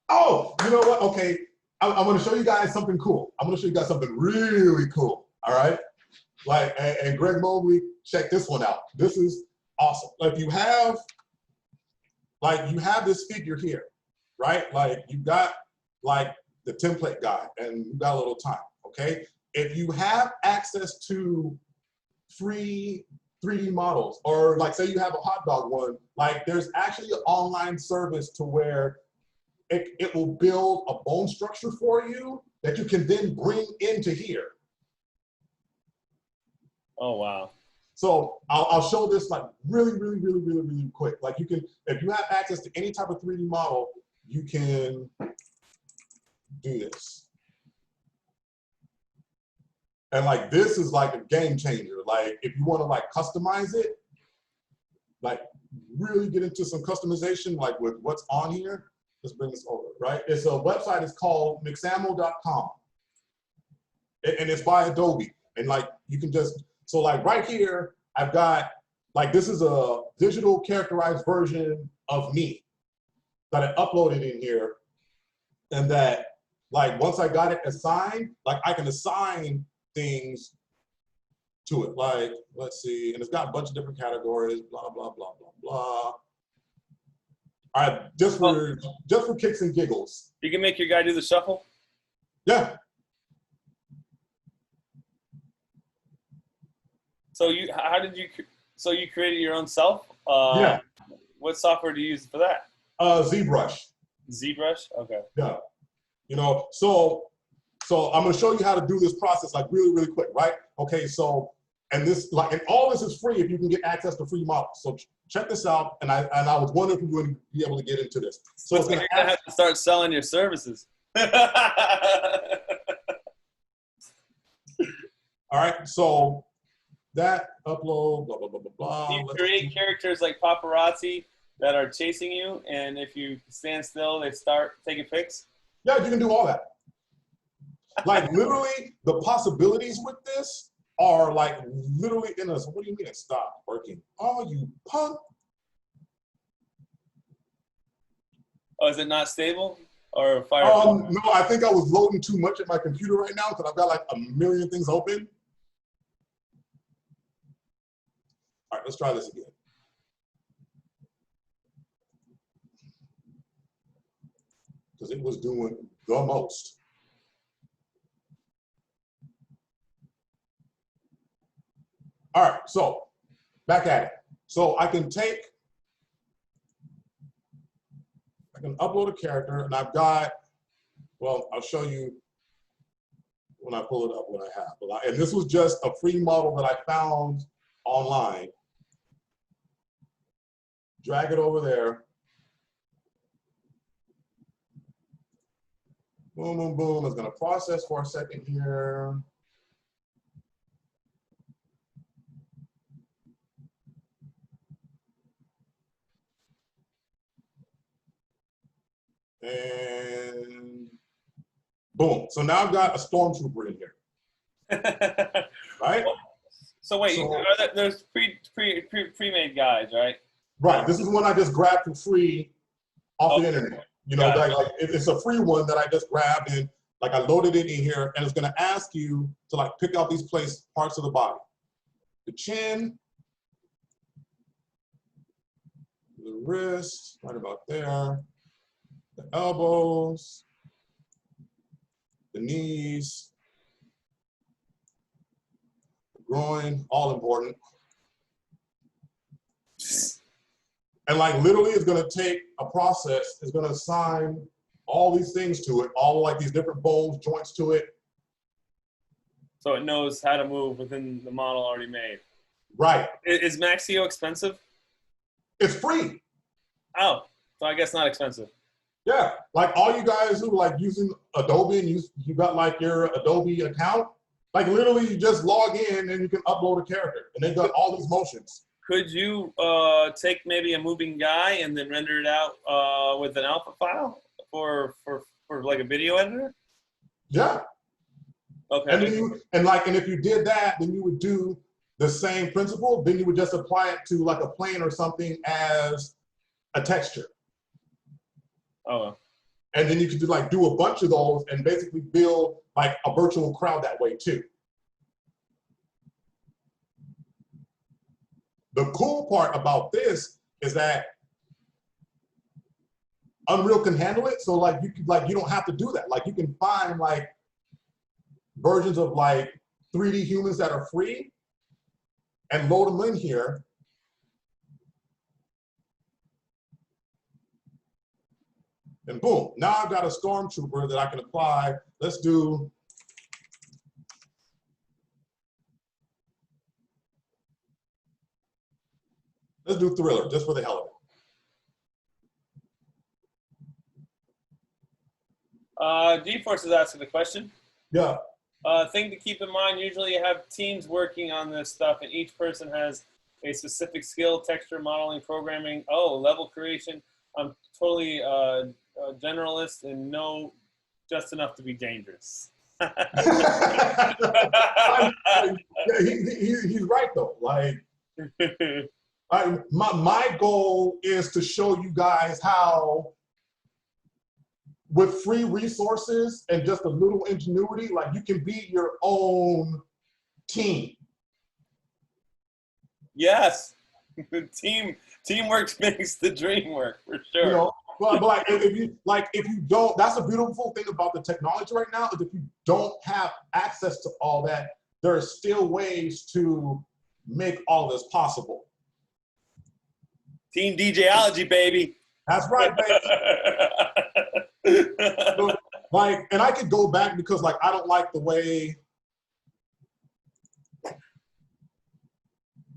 Oh, you know what? Okay, I'm going to show you guys something cool. I'm going to show you guys something really cool. All right, like and Greg Mobley, check this one out. This is awesome. Like you have this figure here, right? Like you got like the template guide, and you got a little time. Okay, if you have access to free 3D models, or like say you have a hot dog one, like there's actually an online service to where it will build a bone structure for you that you can then bring into here. Oh, wow. So I'll show this like really quick. Like you can, if you have access to any type of 3D model, you can do this. And like this is like a game changer. Like if you want to like customize it, like really get into some customization, like with what's on here. Let's bring this over, right? It's a website. It's called mixamo.com, and it's by Adobe. And like you can just, so like right here, I've got like, this is a digital characterized version of me that I uploaded in here, and that like once I got it assigned, like I can assign things to it. Like, let's see, and it's got a bunch of different categories, blah, blah, blah, blah, blah. All right, just for kicks and giggles. You can make your guy do the shuffle? Yeah. So you created your own self? Yeah. What software do you use for that? ZBrush. ZBrush? Okay. Yeah. You know, so I'm gonna show you how to do this process like really quick, right? Okay, so, and this, like, and all this is free if you can get access to free models. So check this out, and I was wondering if we would be able to get into this. So you're gonna have to start selling your services. All right, so that upload, blah, blah, blah, blah, blah. Do you create characters like paparazzi that are chasing you, and if you stand still, they start taking pics? Yeah, you can do all that. Like literally, the possibilities with this are like literally endless. What do you mean it stopped working? Oh, you punk. Oh, is it not stable? Or fire? No, I think I was loading too much at my computer right now because I've got like a million things open. All right, let's try this again. Because it was doing the most. All right, so back at it. So I can upload a character, and I've got, well, I'll show you when I pull it up what I have. And this was just a free model that I found online. Drag it over there. Boom, boom, boom. It's gonna process for a second here. And boom. So now I've got a stormtrooper in here. Right? So wait, there's pre-made guys, right? Right. This is one I just grabbed for free off the internet. You know, like it's a free one that I just grabbed and like I loaded it in here, and it's gonna ask you to like pick out these parts of the body. The chin, the wrist, right about there, the elbows, the knees, the groin, all important. And like literally it's gonna take a process, it's gonna assign all these things to it, all like these different bones, joints to it. So it knows how to move within the model already made. Right. Is Maxio expensive? It's free. Oh, so I guess not expensive. Yeah, like all you guys who like using Adobe and you got like your Adobe account, like literally you just log in and you can upload a character and they got all these motions. Could you take maybe a moving guy and then render it out with an alpha file for like a video editor? Yeah. Okay. And if you did that, then you would do the same principle. Then you would just apply it to like a plane or something as a texture. Oh. And then you could do a bunch of those and basically build like a virtual crowd that way too. The cool part about this is that Unreal can handle it. So like you don't have to do that. Like you can find like versions of like 3D humans that are free and load them in here. And boom, now I've got a stormtrooper that I can apply. Let's do Thriller, just for the hell of it. GeForce is asking the question. Yeah. Thing to keep in mind, usually you have teams working on this stuff and each person has a specific skill, texture, modeling, programming, level creation. I'm totally generalist and know just enough to be dangerous. He's right though. Like, my goal is to show you guys how, with free resources and just a little ingenuity, like you can be your own team. Yes, teamwork makes the dream work for sure. You know, but like if you don't, that's a beautiful thing about the technology right now is if you don't have access to all that, there are still ways to make all this possible. Team Dj-Ology, baby. That's right, baby. So, like, and I could go back because like I don't like the way,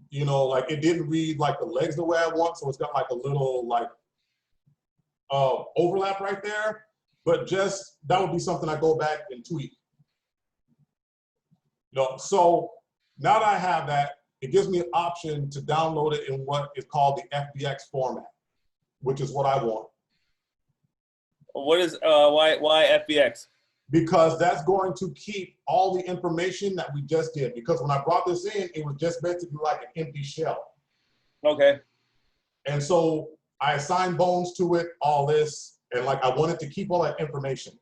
you know, like it didn't read like the legs the way I want, so it's got like a little like overlap right there. But just that would be something I go back and tweak. You know, so now that I have that, it gives me an option to download it in what is called the Fbx format, which is what I want. What is why FBX? Because that's going to keep all the information that we just did. Because when I brought this in, it was just basically like an empty shell. Okay. And so I assigned bones to it, all this, and like I wanted to keep all that information.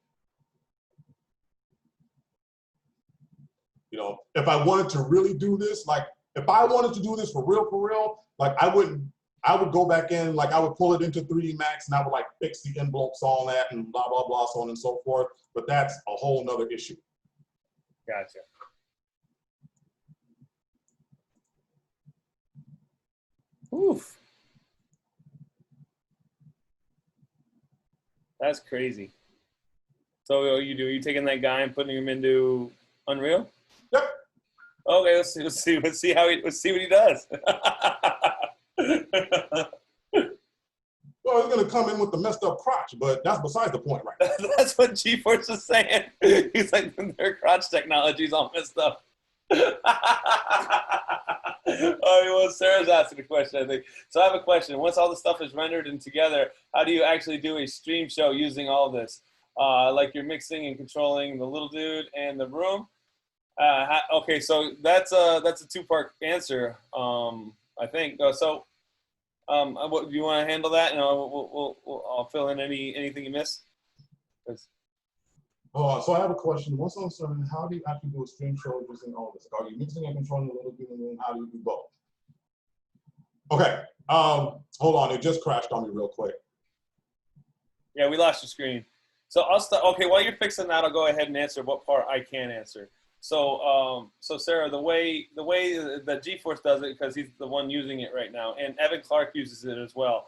You know, if I wanted to really do this, like if I wanted to do this for real, like I would go back in, like I would pull it into 3D Max and I would like fix the envelopes on that and blah, blah, blah, so on and so forth. But that's a whole nother issue. Gotcha. Oof. That's crazy. So are you taking that guy and putting him into Unreal? Yep. Okay, let's see what he does. Well, it's gonna come in with the messed up crotch, but that's besides the point right now. That's what GeForce was saying. He's like, their crotch technology's all messed up. Well, Sarah's asking a question, I think. So I have a question. Once all the stuff is rendered and together, how do you actually do a stream show using all this? Like you're mixing and controlling the little dude and the room. Okay, so that's a two-part answer, I think. So Do you want to handle that? And I'll fill in anything you miss. So I have a question. Once on certain, how do you actually do a stream show using all this? Are you mixing and controlling a little bit, and then how do you do both? Okay. Hold on. It just crashed on me real quick. Yeah, we lost your screen. So I'll start. Okay, while you're fixing that, I'll go ahead and answer what part I can answer. So, so Sarah, the way that GeForce does it, because he's the one using it right now, and Evan Clark uses it as well.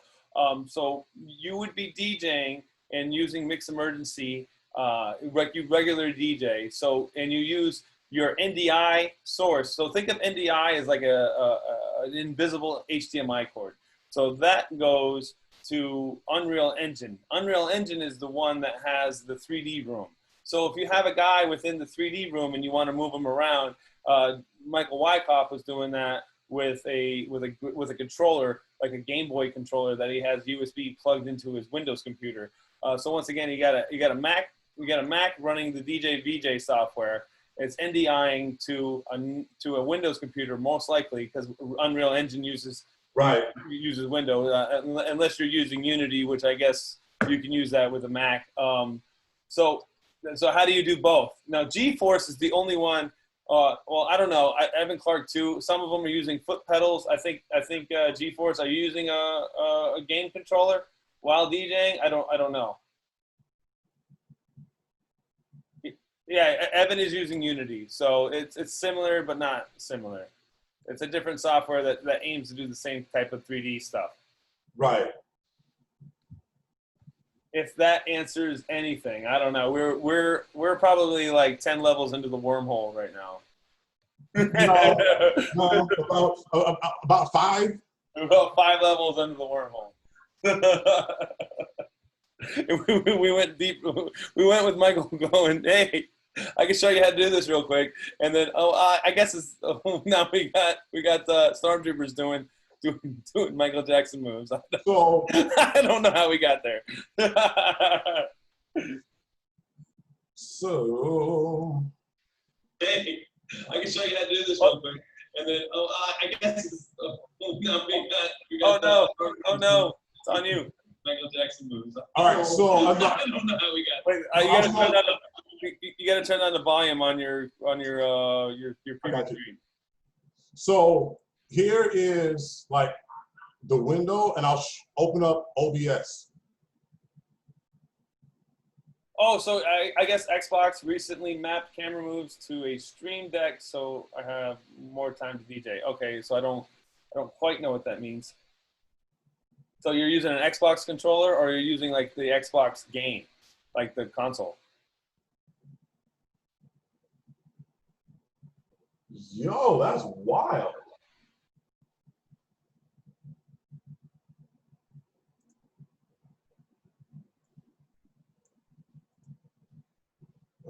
So you would be DJing and using Mix Emergency, like you regular DJ. So, and you use your NDI source. So think of NDI as like an invisible HDMI cord. So that goes to Unreal Engine. Unreal Engine is the one that has the 3D room. So if you have a guy within the 3D room and you want to move him around, Michael Wycoff was doing that with a controller, like a Game Boy controller that he has USB plugged into his Windows computer. So once again, you got a Mac running the DJ-VJ software. It's NDIing to a Windows computer most likely, because Unreal Engine uses Windows, unless you're using Unity, which I guess you can use that with a Mac. So how do you do both? Now, GeForce is the only one. Well, I don't know. Evan Clark too. Some of them are using foot pedals. I think GeForce. Are you using a game controller while DJing? I don't know. Yeah, Evan is using Unity, so it's similar but not similar. It's a different software that aims to do the same type of 3D stuff. Right. If that answers anything, I don't know. We're probably like 10 levels into the wormhole right now. No, about 5. About 5 levels into the wormhole. we went deep. We went with Michael going, hey, I can show you how to do this real quick. And then, I guess it's now we got stormtroopers doing Michael Jackson moves. So I don't know how we got there. So hey, I can show you how to do this real quick. And then, I guess it's now we got oh no, it's on you. Michael Jackson moves. All right, so I don't know how we got. Wait, you gotta turn on the volume on your preview screen. So here is like the window, and I'll open up OBS. Oh, so I guess Xbox recently mapped camera moves to a Stream Deck, so I have more time to DJ. Okay, so I don't quite know what that means. So you're using an Xbox controller, or you're using like the Xbox game, like the console? Yo, that's wild.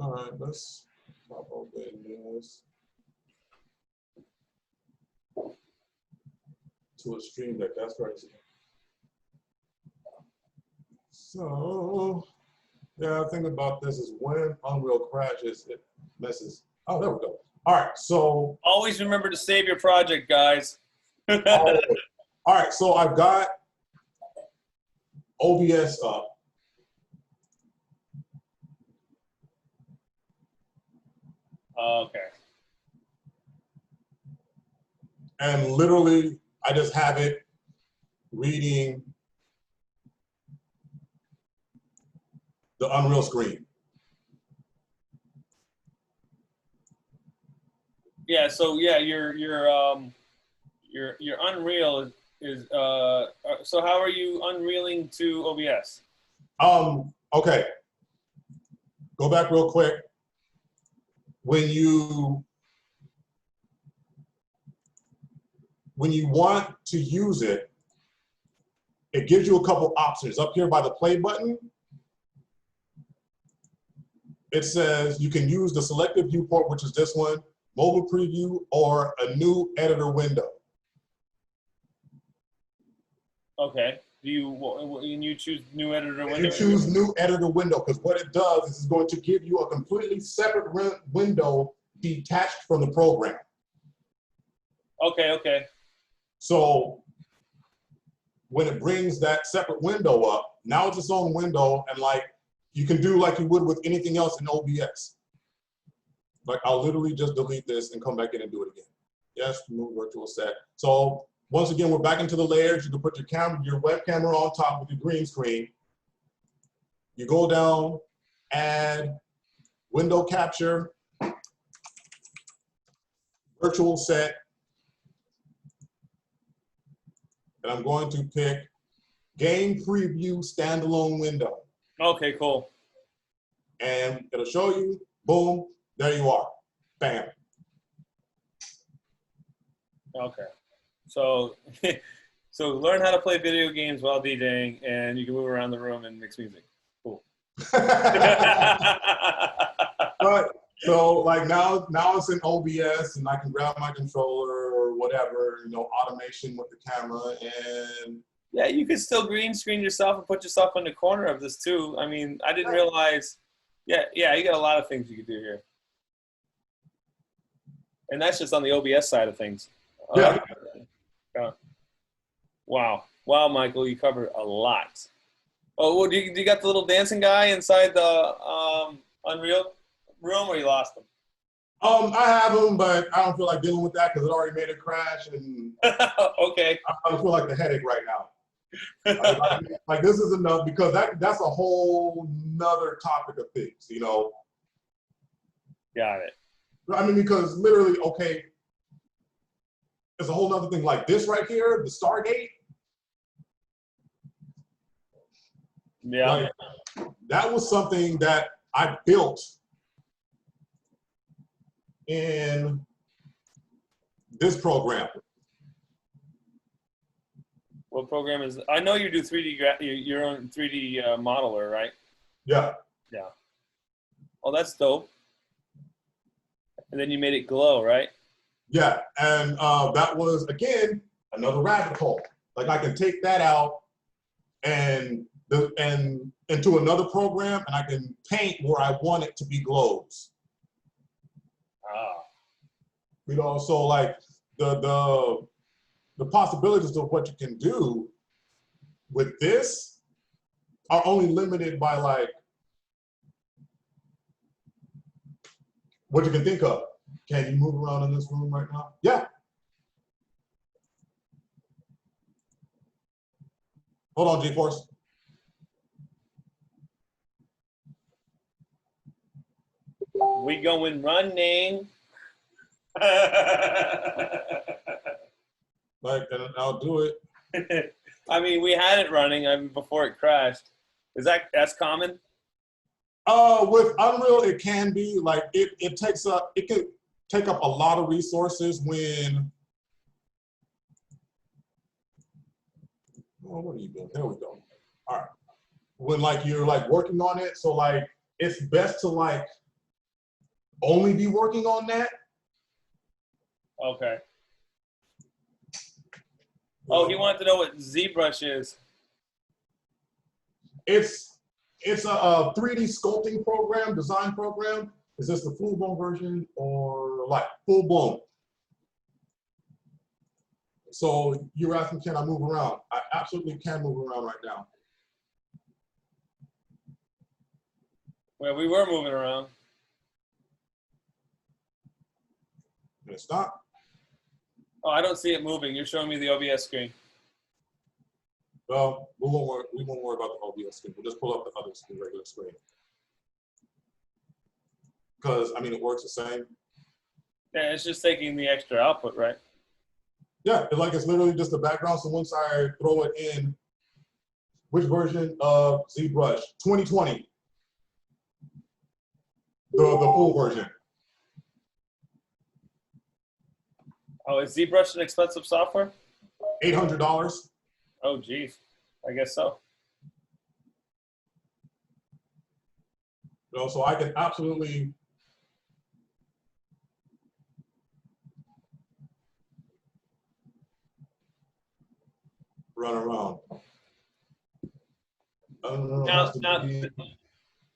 All right, let's pop open this to a Stream Deck. That's crazy. So, yeah, the thing about this is when Unreal crashes, it messes. Oh, there we go. All right, so. Always remember to save your project, guys. All right, so I've got OBS up. Okay. And literally, I just have it reading the Unreal screen. Yeah. So yeah, your Unreal is so how are you unreeling to OBS? Okay. Go back real quick. When you want to use it, it gives you a couple options. Up here by the play button, it says you can use the selective viewport, which is this one, mobile preview, or a new editor window. Okay. You choose new editor window? You choose new editor window, because what it does is it's going to give you a completely separate window detached from the program. Okay, okay. So when it brings that separate window up, now it's its own window, and like you can do like you would with anything else in OBS. Like I'll literally just delete this and come back in and do it again. Yes, move virtual set. So once again, we're back into the layers. You can put your web camera on top with your green screen. You go down, add window capture, virtual set, and I'm going to pick game preview standalone window. Okay, cool. And it'll show you, boom, there you are, bam. Okay, so so learn how to play video games while DJing, and you can move around the room and mix music. Cool. But so like now it's in OBS, and I can grab my controller or whatever, you know, automation with the camera, and yeah, you could still green screen yourself and put yourself in the corner of this too. I mean, I didn't realize. Yeah, you got a lot of things you could do here, and that's just on the OBS side of things. Yeah. Wow, Michael, you covered a lot. Oh, well, do you got the little dancing guy inside the Unreal room, or you lost him? I have them, but I don't feel like dealing with that because it already made a crash, and okay. I don't feel like the headache right now. like this is enough, because that's a whole nother topic of things, you know. Got it. I mean, because literally, okay, there's a whole nother thing like this right here, the Stargate. Yeah. Like, that was something that I built in this program. What program is? I know you do 3D. Your own 3D modeler, right? Yeah. Yeah. Oh, that's dope. And then you made it glow, right? Yeah, and that was again another rabbit hole. Like I can take that out and into another program, and I can paint where I want it to be glows. Ah. You know, so like the possibilities of what you can do with this are only limited by like what you can think of. Can you move around in this room right now? Yeah. Hold on, G-Force. We going running. Like, and I'll do it. I mean, we had it running before it crashed. That's common? With Unreal, it can be like it could take up a lot of resources when. Oh, what are you doing? There we go. All right. When like you're like working on it, so like it's best to like only be working on that. Okay. Oh, he wanted to know what Zbrush is. It's a 3D sculpting program, design program. Is this the full-blown version or like full-blown? So you're asking, can I move around? I absolutely can move around right now. Well, we were moving around. Can it stop? Oh, I don't see it moving. You're showing me the OBS screen. Well, we won't worry about the OBS screen. We'll just pull up the other screen, regular screen. Because, I mean, it works the same. Yeah, it's just taking the extra output, right? Yeah, it's literally just the background. So once I throw it in, which version of ZBrush? 2020. The full version. Oh, is ZBrush an expensive software? $800. Oh, geez. I guess so. You know, so I can absolutely run around. Now,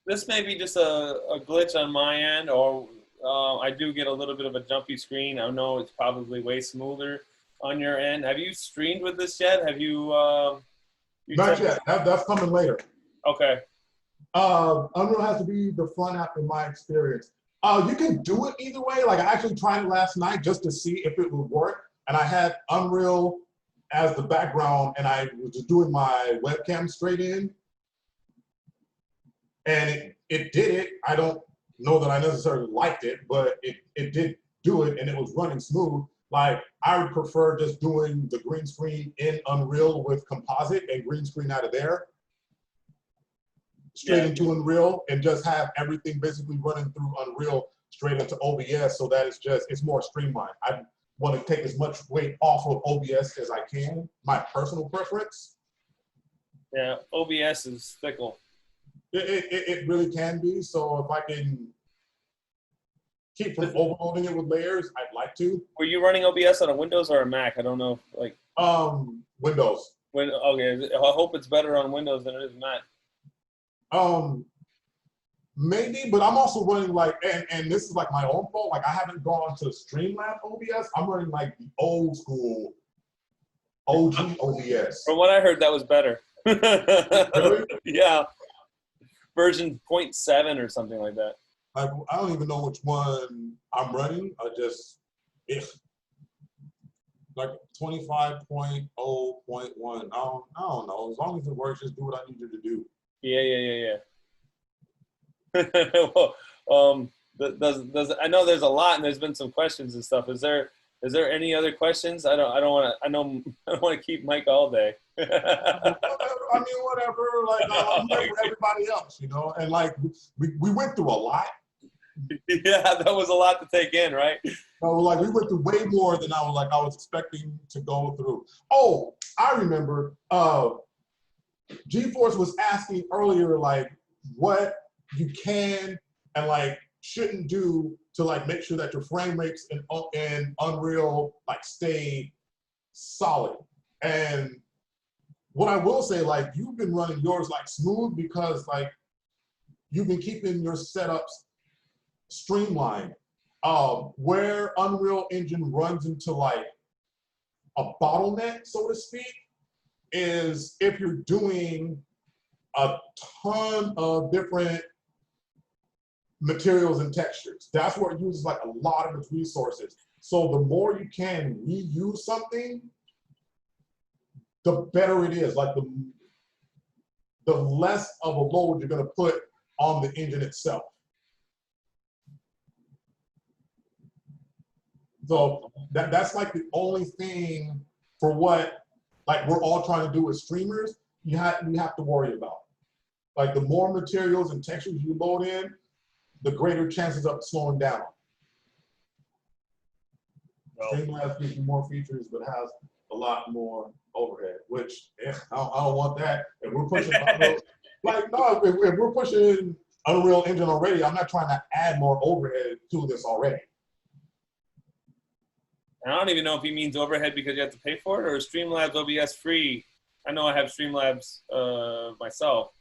this may be just a glitch on my end, or I do get a little bit of a jumpy screen. I know it's probably way smoother on your end. Have you streamed with this yet? Have you Not yet. That's coming later. Okay. Unreal has to be the front app in my experience. You can do it either way. Like I actually tried it last night just to see if it would work. And I had Unreal as the background and I was just doing my webcam straight in. And it did it. I don't know that I necessarily liked it, but it did do it and it was running smooth. Like I would prefer just doing the green screen in Unreal with composite and green screen out of there, straight into Unreal, and just have everything basically running through Unreal straight into OBS so that it's more streamlined. I want to take as much weight off of OBS as I can, my personal preference. Yeah, OBS is fickle. It really can be. So if I can keep from overloading it with layers, I'd like to. Were you running OBS on a Windows or a Mac? I don't know. Like Windows. Okay, I hope it's better on Windows than it is Mac. Maybe, but I'm also running like, and this is like my own fault. Like I haven't gone to Streamlabs OBS. I'm running like the old school OG OBS. From what I heard, that was better. Really? Yeah. Version 0.7 or something like that. Like, I don't even know which one I'm running. I just, like 25.0.1. I don't know. As long as it works, just do what I need you to do. Yeah. Well, I know there's a lot, and there's been some questions and stuff. Is there any other questions? I don't want to keep Mike all day. I mean, whatever. Like I'm here for everybody else, you know. And like we went through a lot. Yeah, that was a lot to take in, right? So like we went through way more than I was expecting to go through. Oh, I remember. G-Force was asking earlier, like what you can and like shouldn't do to like make sure that your frame rates in Unreal like stay solid. And what I will say, like you've been running yours like smooth because like you've been keeping your setups streamlined. Where Unreal Engine runs into like a bottleneck, so to speak, is if you're doing a ton of different materials and textures. That's where it uses like a lot of its resources. So the more you can reuse something, the better it is. Like the less of a load you're gonna put on the engine itself. So that's like the only thing for what like we're all trying to do as streamers, you have to worry about. Like the more materials and textures you load in, the greater chances of slowing down. Streamlabs gives you more features, but has a lot more overhead, which I don't want that. If we're pushing Unreal, like no, if we're pushing Unreal Engine already, I'm not trying to add more overhead to this already. And I don't even know if he means overhead because you have to pay for it, or is Streamlabs OBS free? I know I have Streamlabs myself.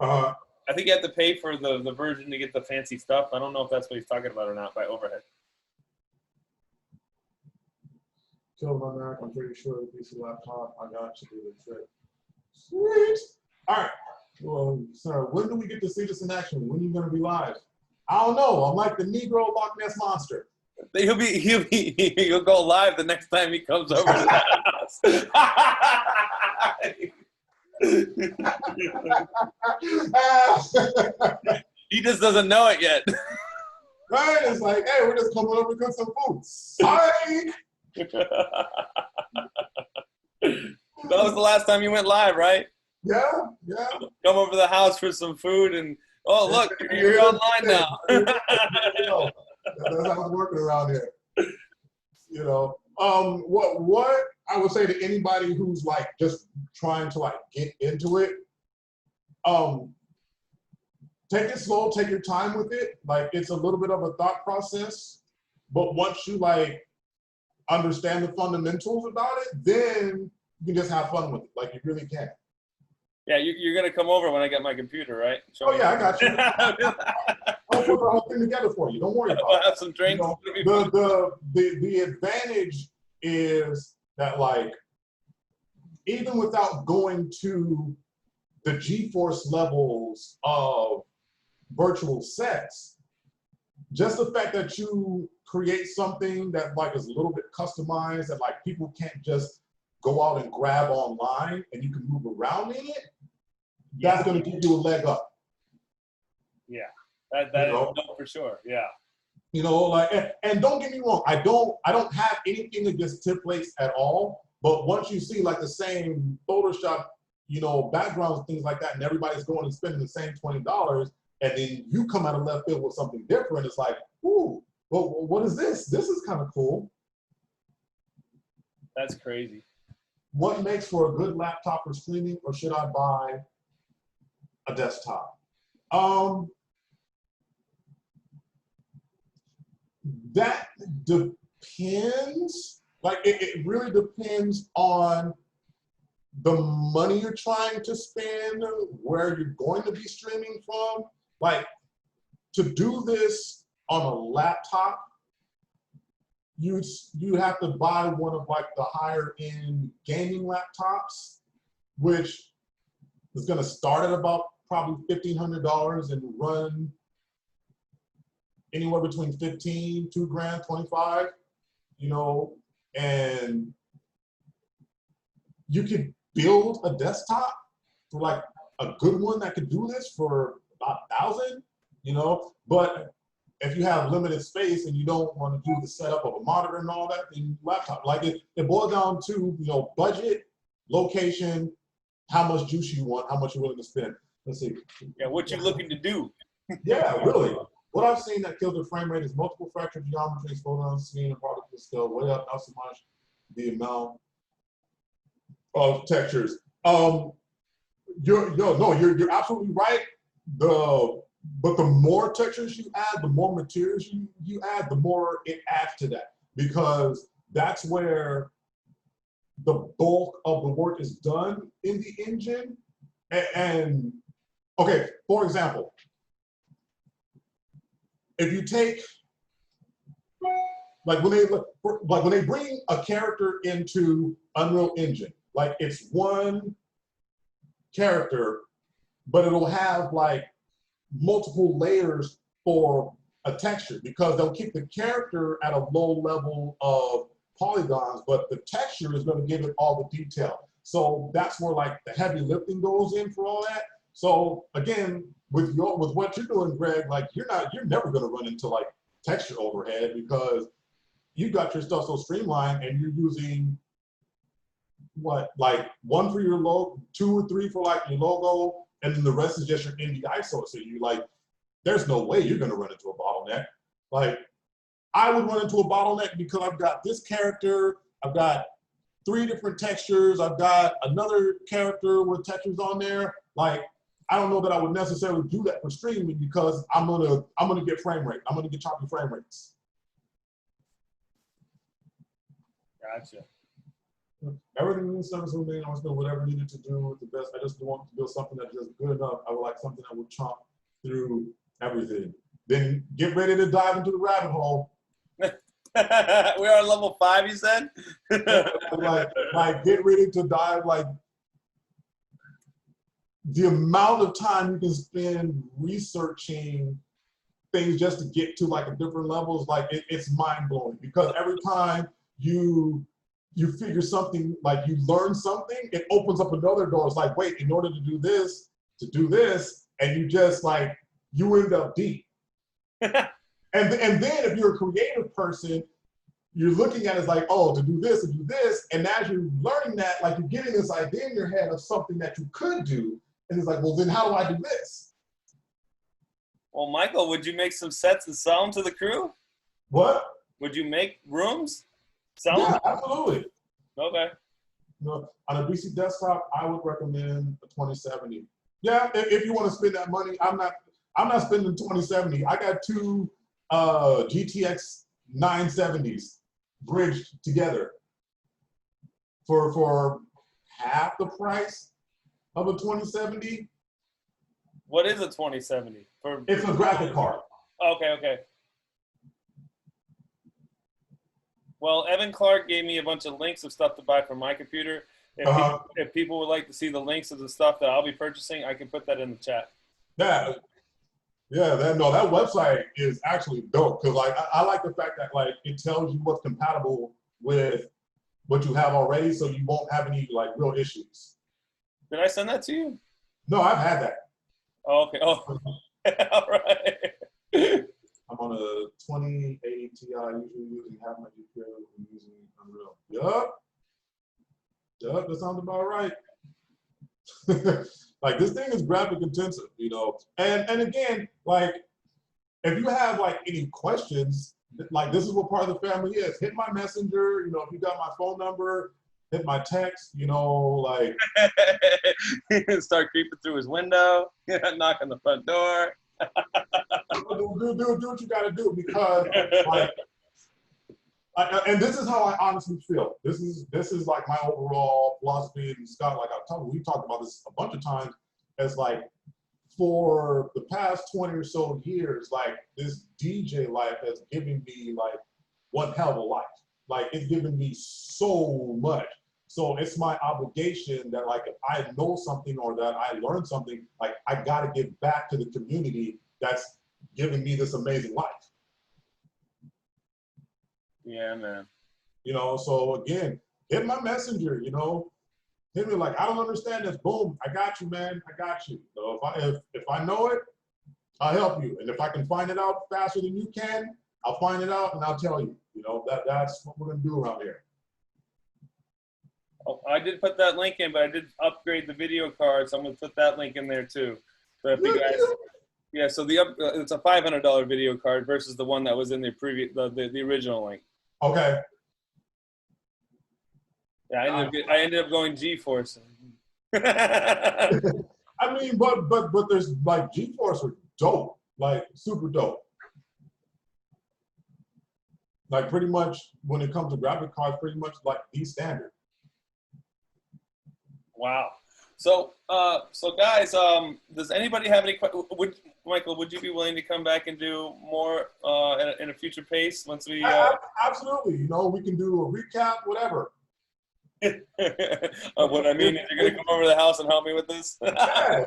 I think you have to pay for the version to get the fancy stuff. I don't know if that's what he's talking about or not by overhead. Kill my Mac, I'm pretty sure the PC laptop, I got to do the trick. Sweet. All right. Well, sir, when do we get to see this in action? When are you going to be live? I don't know. I'm like the Negro Loch Ness Monster. He'll go live the next time he comes over to the house. He just doesn't know it yet. Right? It's like, hey, we're just coming over to cook some food. Sorry. That was the last time you went live, right? Yeah. Come over to the house for some food and, oh, look, you're online now. That's how it's working around here. You know, what I would say to anybody who's like just trying to like get into it, take it slow, take your time with it. Like it's a little bit of a thought process, but once you like understand the fundamentals about it, then you can just have fun with it. Like you really can. Yeah, you're gonna come over when I get my computer, right? Yeah, I got you. I'll put the whole thing together for you. Don't worry about it. I'll have some drinks. You know, the advantage is that like even without going to the GeForce levels of virtual sets, just the fact that you create something that like is a little bit customized, that like people can't just go out and grab online and you can move around in it, that's going to give you a leg up. Yeah, that is no, for sure. Yeah. You know, like, and don't get me wrong, I don't have anything against templates at all, but once you see like the same Photoshop, you know, backgrounds and things like that, and everybody's going and spending the same $20, and then you come out of left field with something different, it's like, ooh, well, what is this? This is kind of cool. That's crazy. What makes for a good laptop for streaming, or should I buy a desktop? That depends. Like, it really depends on the money you're trying to spend, where you're going to be streaming from. Like, to do this on a laptop, you have to buy one of like the higher end gaming laptops, which is going to start at about probably $1,500 and run anywhere between 15, 2 grand, 25, you know, and you could build a desktop for like a good one that could do this for about 1,000, you know, but if you have limited space and you don't want to do the setup of a monitor and all that, then laptop, like it boils down to, you know, budget, location, how much juice you want, how much you're willing to spend. Let's see. Yeah, what you looking to do? Yeah, really. What I've seen that kills the frame rate is multiple fracture geometries, photon scene, and particle scale way up, not so much the amount of textures. You're absolutely right. But the more textures you add, the more materials you add, the more it adds to that, because that's where the bulk of the work is done in the engine. And okay, for example, if you take like when they bring a character into Unreal Engine, like it's one character, but it'll have like multiple layers for a texture, because they'll keep the character at a low level of polygons, but the texture is going to give it all the detail. So that's where like the heavy lifting goes in for all that. So again, with what you're doing, Greg, like you're never going to run into like texture overhead, because you got your stuff so streamlined and you're using what, like 1 for your logo, 2 or 3 for like your logo, and then the rest is just your indie ISO. So you like, there's no way you're going to run into a bottleneck. Like I would run into a bottleneck because I've got this character, I've got 3 different textures, I've got another character with textures on there. Like, I don't know that I would necessarily do that for streaming, because I'm gonna get frame rate. I'm gonna get choppy frame rates. Gotcha. Everything needs service with me. I was doing whatever needed to do with the best. I just want to build something that's just good enough. I would like something that would chomp through everything. Then get ready to dive into the rabbit hole. We're on level 5, you said? like get ready to dive. Like the amount of time you can spend researching things just to get to like a different levels, like it's mind blowing, because every time you figure something, like you learn something, it opens up another door. It's like, wait, in order to do this, and you just like, you end up deep. And then if you're a creative person, you're looking at it as like, oh, to do this and do this. And as you're learning that, like you're getting this idea in your head of something that you could do. And it's like, well, then how do I do this? Well, Michael, would you make some sets and sell them to the crew? What? Would you make rooms? Sell Yeah, them? absolutely. Okay. No, on a PC desktop, I would recommend a 2070. Yeah, if you want to spend that money, I'm not spending 2070. I got 2 GTX 970s bridged together for half the price of a 2070. What is a 2070? It's a graphic card. Okay. Well, Evan Clark gave me a bunch of links of stuff to buy for my computer. If people would like to see the links of the stuff that I'll be purchasing, I can put that in the chat. Yeah, that website is actually dope because like I like the fact that like it tells you what's compatible with what you have already, so you won't have any like real issues. Did I send that to you? No, I've had that. Oh, okay. Oh, all right. I'm on a 2080 Ti, usually using half my GPU and using Unreal. Yup, that sounds about right. Like this thing is graphic intensive, you know. And again, like if you have like any questions, like this is what part of the family is. Hit my messenger, you know, if you got my phone number, hit my text, you know, like start creeping through his window, knock on the front door. do what you gotta do because like and this is how I honestly feel. This is like my overall philosophy, and Scott, like we talked about this a bunch of times, as like for the past 20 or so years, like this DJ life has given me like one hell of a life. Like it's given me so much. So it's my obligation that like if I know something or that I learned something, like I gotta give back to the community that's giving me this amazing life. Yeah, man. You know, so again, hit my messenger, you know, hit me like, I don't understand this. Boom, I got you, man. I got you. So if I know it, I'll help you. And if I can find it out faster than you can, I'll find it out and I'll tell you. You know, that's what we're gonna do around here. Oh, I did put that link in, but I did upgrade the video card, so I'm gonna put that link in there too. So if you guys, yeah, so it's a $500 video card versus the one that was in the previous, the original link. Okay. Yeah, I ended up going GeForce. I mean, but there's like GeForce are dope, like super dope. Like pretty much when it comes to graphic cards, pretty much like the standard. Wow. So guys, does anybody have any questions? Michael, would you be willing to come back and do more in a future pace once we? Absolutely. You know, we can do a recap, whatever. What I mean is you're going to come over to the house and help me with this? Yeah,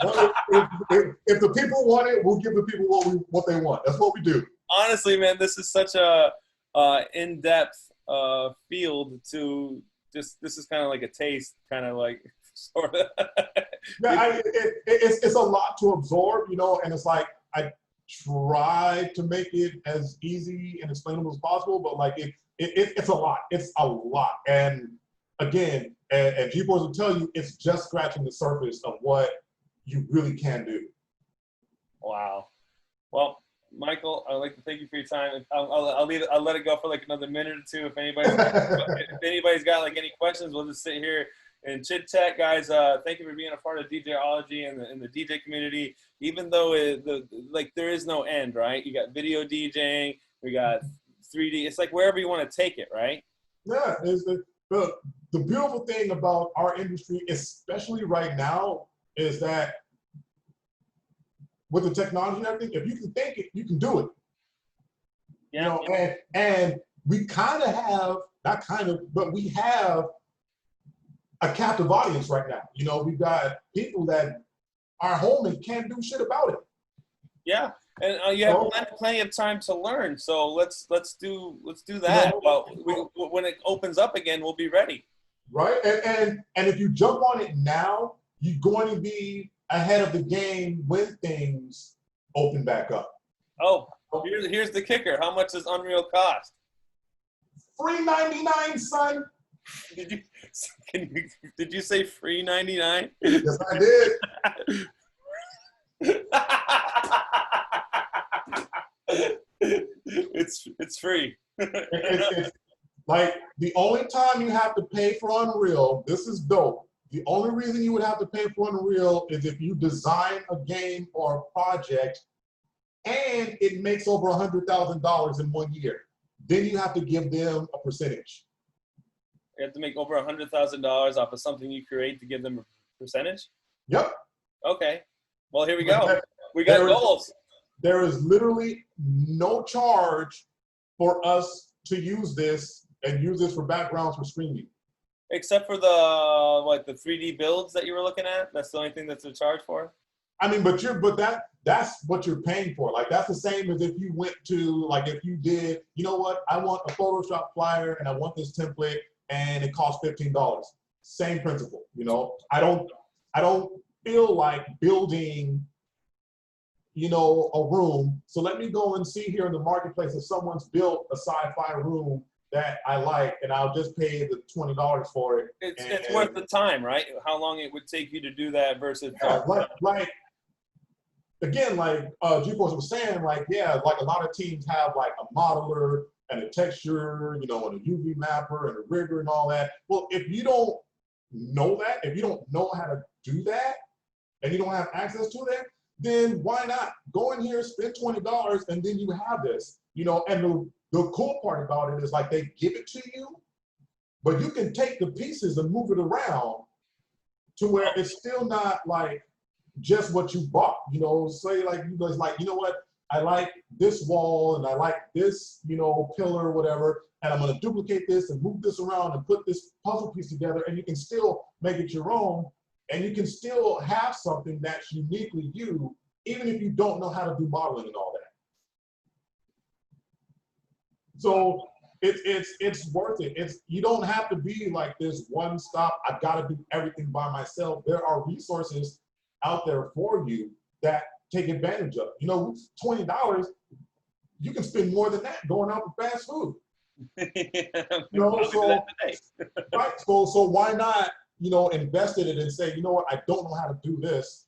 if the people want it, we'll give the people what they want. That's what we do. Honestly, man, this is such a in-depth field to just, this is kind of like a taste, kind of like, sort of. Yeah, it's a lot to absorb, you know, and it's like, I try to make it as easy and explainable as possible, but like it's a lot. It's a lot. And again, and GeForce will tell you, it's just scratching the surface of what you really can do. Wow. Well, Michael, I'd like to thank you for your time. I'll let it go for like another minute or two. If anybody's got like any questions, we'll just sit here and chit chat, guys. Thank you for being a part of Dj-Ology and the DJ community. Even though like there is no end, right? You got video DJing, we got 3D. It's like wherever you want to take it, right? Yeah, the beautiful thing about our industry, especially right now, is that with the technology and everything, if you can think it, you can do it. Yeah. You know, and we kind of have, not kind of, but we have a captive audience right now. You know, we've got people that are home and can't do shit about it. Yeah, and you have plenty of time to learn. So let's do that. Well, when it opens up again, we'll be ready. Right, and if you jump on it now, you're going to be ahead of the game when things open back up. Oh, here's the kicker. How much does Unreal cost? $3.99, son. Did you say free 99? Yes, I did. It's free. It's like the only time you have to pay for Unreal, this is dope. The only reason you would have to pay for Unreal is if you design a game or a project and it makes over $100,000 in 1 year. Then you have to give them a percentage. You have to make over $100,000 off of something you create to give them a percentage? Yep. Okay. Well, here we go. We got goals. There is literally no charge for us to use this and use this for backgrounds for streaming. Except for the 3D builds that you were looking at. That's the only thing that's a charge for. I mean, but that's what you're paying for. Like that's the same as if you went to, like if you did, you know what, I want a Photoshop flyer and I want this template and it costs $15. Same principle, you know. I don't feel like building, you know, a room. So let me go and see here in the marketplace if someone's built a sci-fi room that I like, and I'll just pay the $20 for it. It's worth the time, right? How long it would take you to do that versus like again, like G-Force was saying, like, yeah, like a lot of teams have like a modeler and a texture, you know, and a UV mapper and a rigger and all that. Well, if you don't know that, if you don't know how to do that, and you don't have access to that, then why not go in here, spend $20, and then you have this, you know. And the cool part about it is like they give it to you, but you can take the pieces and move it around to where it's still not like just what you bought, you know. Say like you guys like, you know what, I like this wall and I like this, you know, pillar or whatever, and I'm gonna duplicate this and move this around and put this puzzle piece together, and you can still make it your own, and you can still have something that's uniquely you, even if you don't know how to do modeling and all that. So it's worth it. You don't have to be like this one stop, I've got to do everything by myself. There are resources out there for you that take advantage of. You know, $20, you can spend more than that going out for fast food. You know, so right, so why not, you know, invest in it and say, you know what, I don't know how to do this,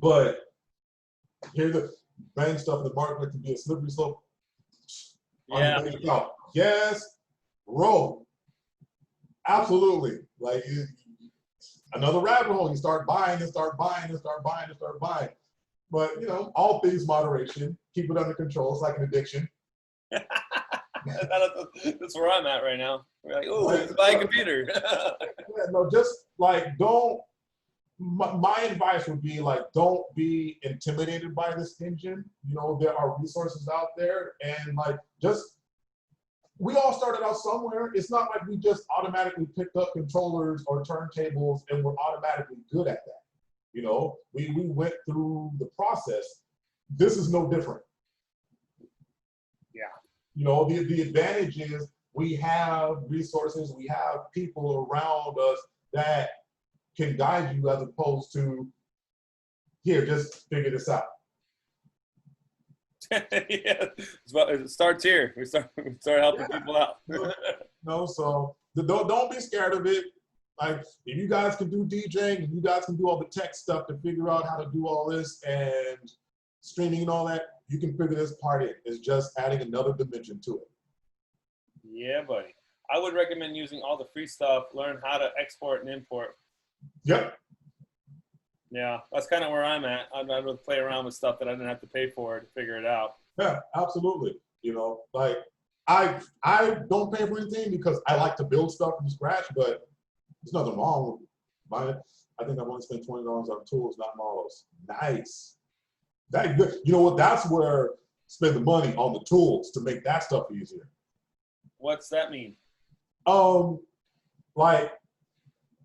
but here's the bang stuff in the market can be a slippery slope. Yeah. Yes, roll. Absolutely. Like another rabbit hole. You start buying and start buying and start buying and start buying. But you know, all things moderation. Keep it under control. It's like an addiction. That's where I'm at right now. We're like, oh, let's buy a computer. Yeah, no, just like don't. My advice would be like, don't be intimidated by this engine. You know, there are resources out there, and like we all started out somewhere. It's not like we just automatically picked up controllers or turntables and we're automatically good at that. You know, we went through the process. This is no different. Yeah. You know, the advantage is we have resources, we have people around us that can guide you, as opposed to, here, just figure this out. Yeah, it starts here. We start helping people out. No, so don't be scared of it. Like, if you guys can do DJing and you guys can do all the tech stuff to figure out how to do all this and streaming and all that, you can figure this part in. It's just adding another dimension to it. Yeah, buddy. I would recommend using all the free stuff. Learn how to export and import. Yep. Yeah, that's kind of where I'm at. I'd rather play around with stuff that I didn't have to pay for to figure it out. Yeah, absolutely. You know, like I don't pay for anything because I like to build stuff from scratch, but there's nothing wrong with buying it. I think I want to spend $20 on tools, not models. Nice. That good. You know what? That's where spend the money on the tools to make that stuff easier. What's that mean? Like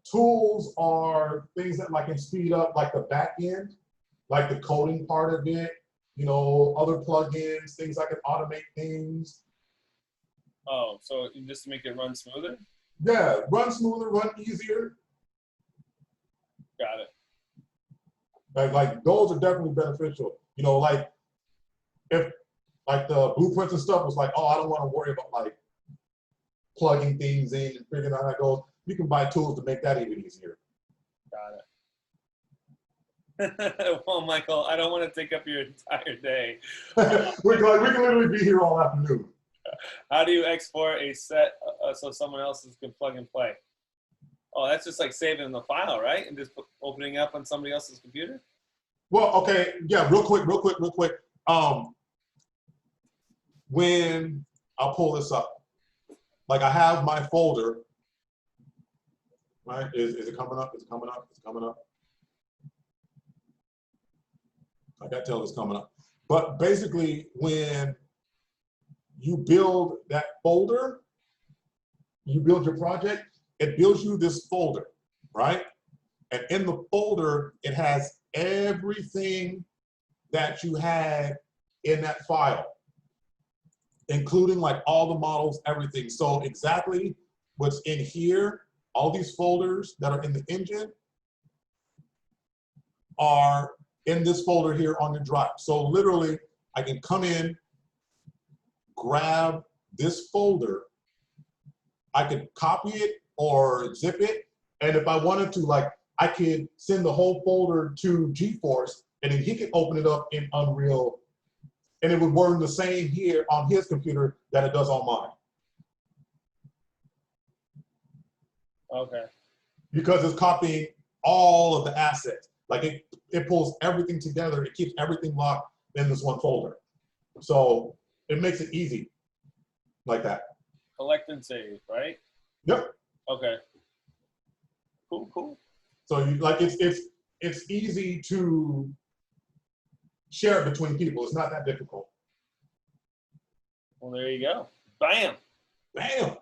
tools are things that like can speed up like the back end, like the coding part of it, you know, other plugins, things that can automate things. Oh, so just to make it run smoother? Yeah, run smoother, run easier. Got it. Like those are definitely beneficial. You know, like if like the blueprints and stuff was like, oh, I don't want to worry about like plugging things in and figuring out how it goes. You can buy tools to make that even easier. Got it. Well, Michael, I don't want to take up your entire day. we can literally be here all afternoon. How do you export a set so someone else can plug and play? Oh, that's just like saving the file, right? And just opening up on somebody else's computer? Well, okay, yeah, real quick. When I'll pull this up, like I have my folder, right? Is it coming up? Is it coming up? It's coming up. I can't tell it's coming up. But basically, when you build that folder, you build your project, it builds you this folder, right? And in the folder, it has everything that you had in that file, including like all the models, everything. So exactly what's in here, all these folders that are in the engine are in this folder here on your drive. So literally, I can come in, grab this folder, I could copy it or zip it, and if I wanted to, like, I could send the whole folder to GeForce, and then he could open it up in Unreal, and it would work the same here on his computer that it does on mine. Okay. Because it's copying all of the assets. Like it pulls everything together, it keeps everything locked in this one folder. So it makes it easy like that. Collect and save, right? Yep. Okay. Cool, cool. So you like it's easy to share it between people. It's not that difficult. Well, there you go. Bam. Bam.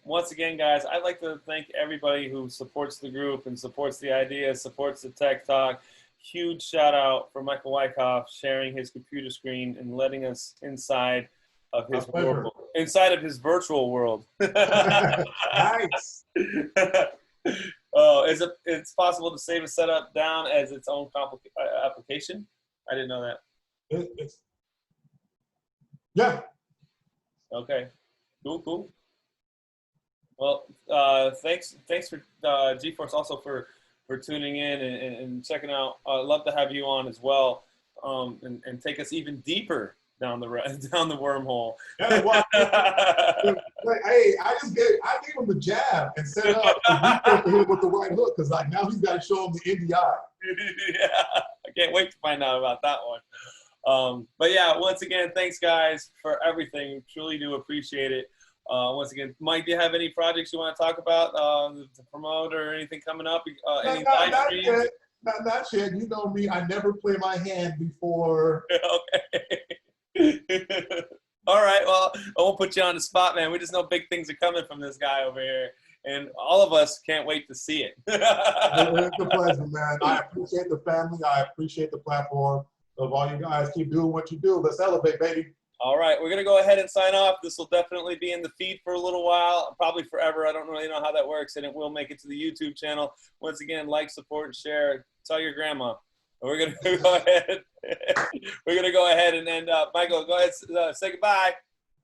Once again, guys, I'd like to thank everybody who supports the group and supports the idea, supports the Tech Talk. Huge shout out for Michael Wycoff sharing his computer screen and letting us inside of his world, inside of his virtual world. Nice. It's possible to save a setup down as its own application? I didn't know that. Yeah. Okay. Cool, cool. Well, thanks for GeForce also for tuning in and checking out. I'd love to have you on as well, and take us even deeper down the wormhole. Yeah, well, hey, I gave him the jab and set it up to hit with the right hook, because like now he's got to show him the NDI. Yeah, I can't wait to find out about that one. But yeah, once again, thanks guys for everything. Truly do appreciate it. Once again, Mike, do you have any projects you want to talk about to promote or anything coming up? Any live streams? Not yet. You know me, I never play my hand before. Okay. All right, well, I won't put you on the spot, man. We just know big things are coming from this guy over here, and all of us can't wait to see it. It's a pleasure, man. I appreciate the family. I appreciate the platform of all you guys. Keep doing what you do. Let's elevate, baby. All right, we're going to go ahead and sign off. This will definitely be in the feed for a little while, probably forever. I don't really know how that works, and it will make it to the YouTube channel. Once again, like, support, and share. Tell your grandma. We're going to go ahead. We're going to go ahead and end up. Michael, go ahead, say goodbye.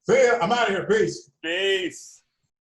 See ya. I'm out of here. Peace. Peace.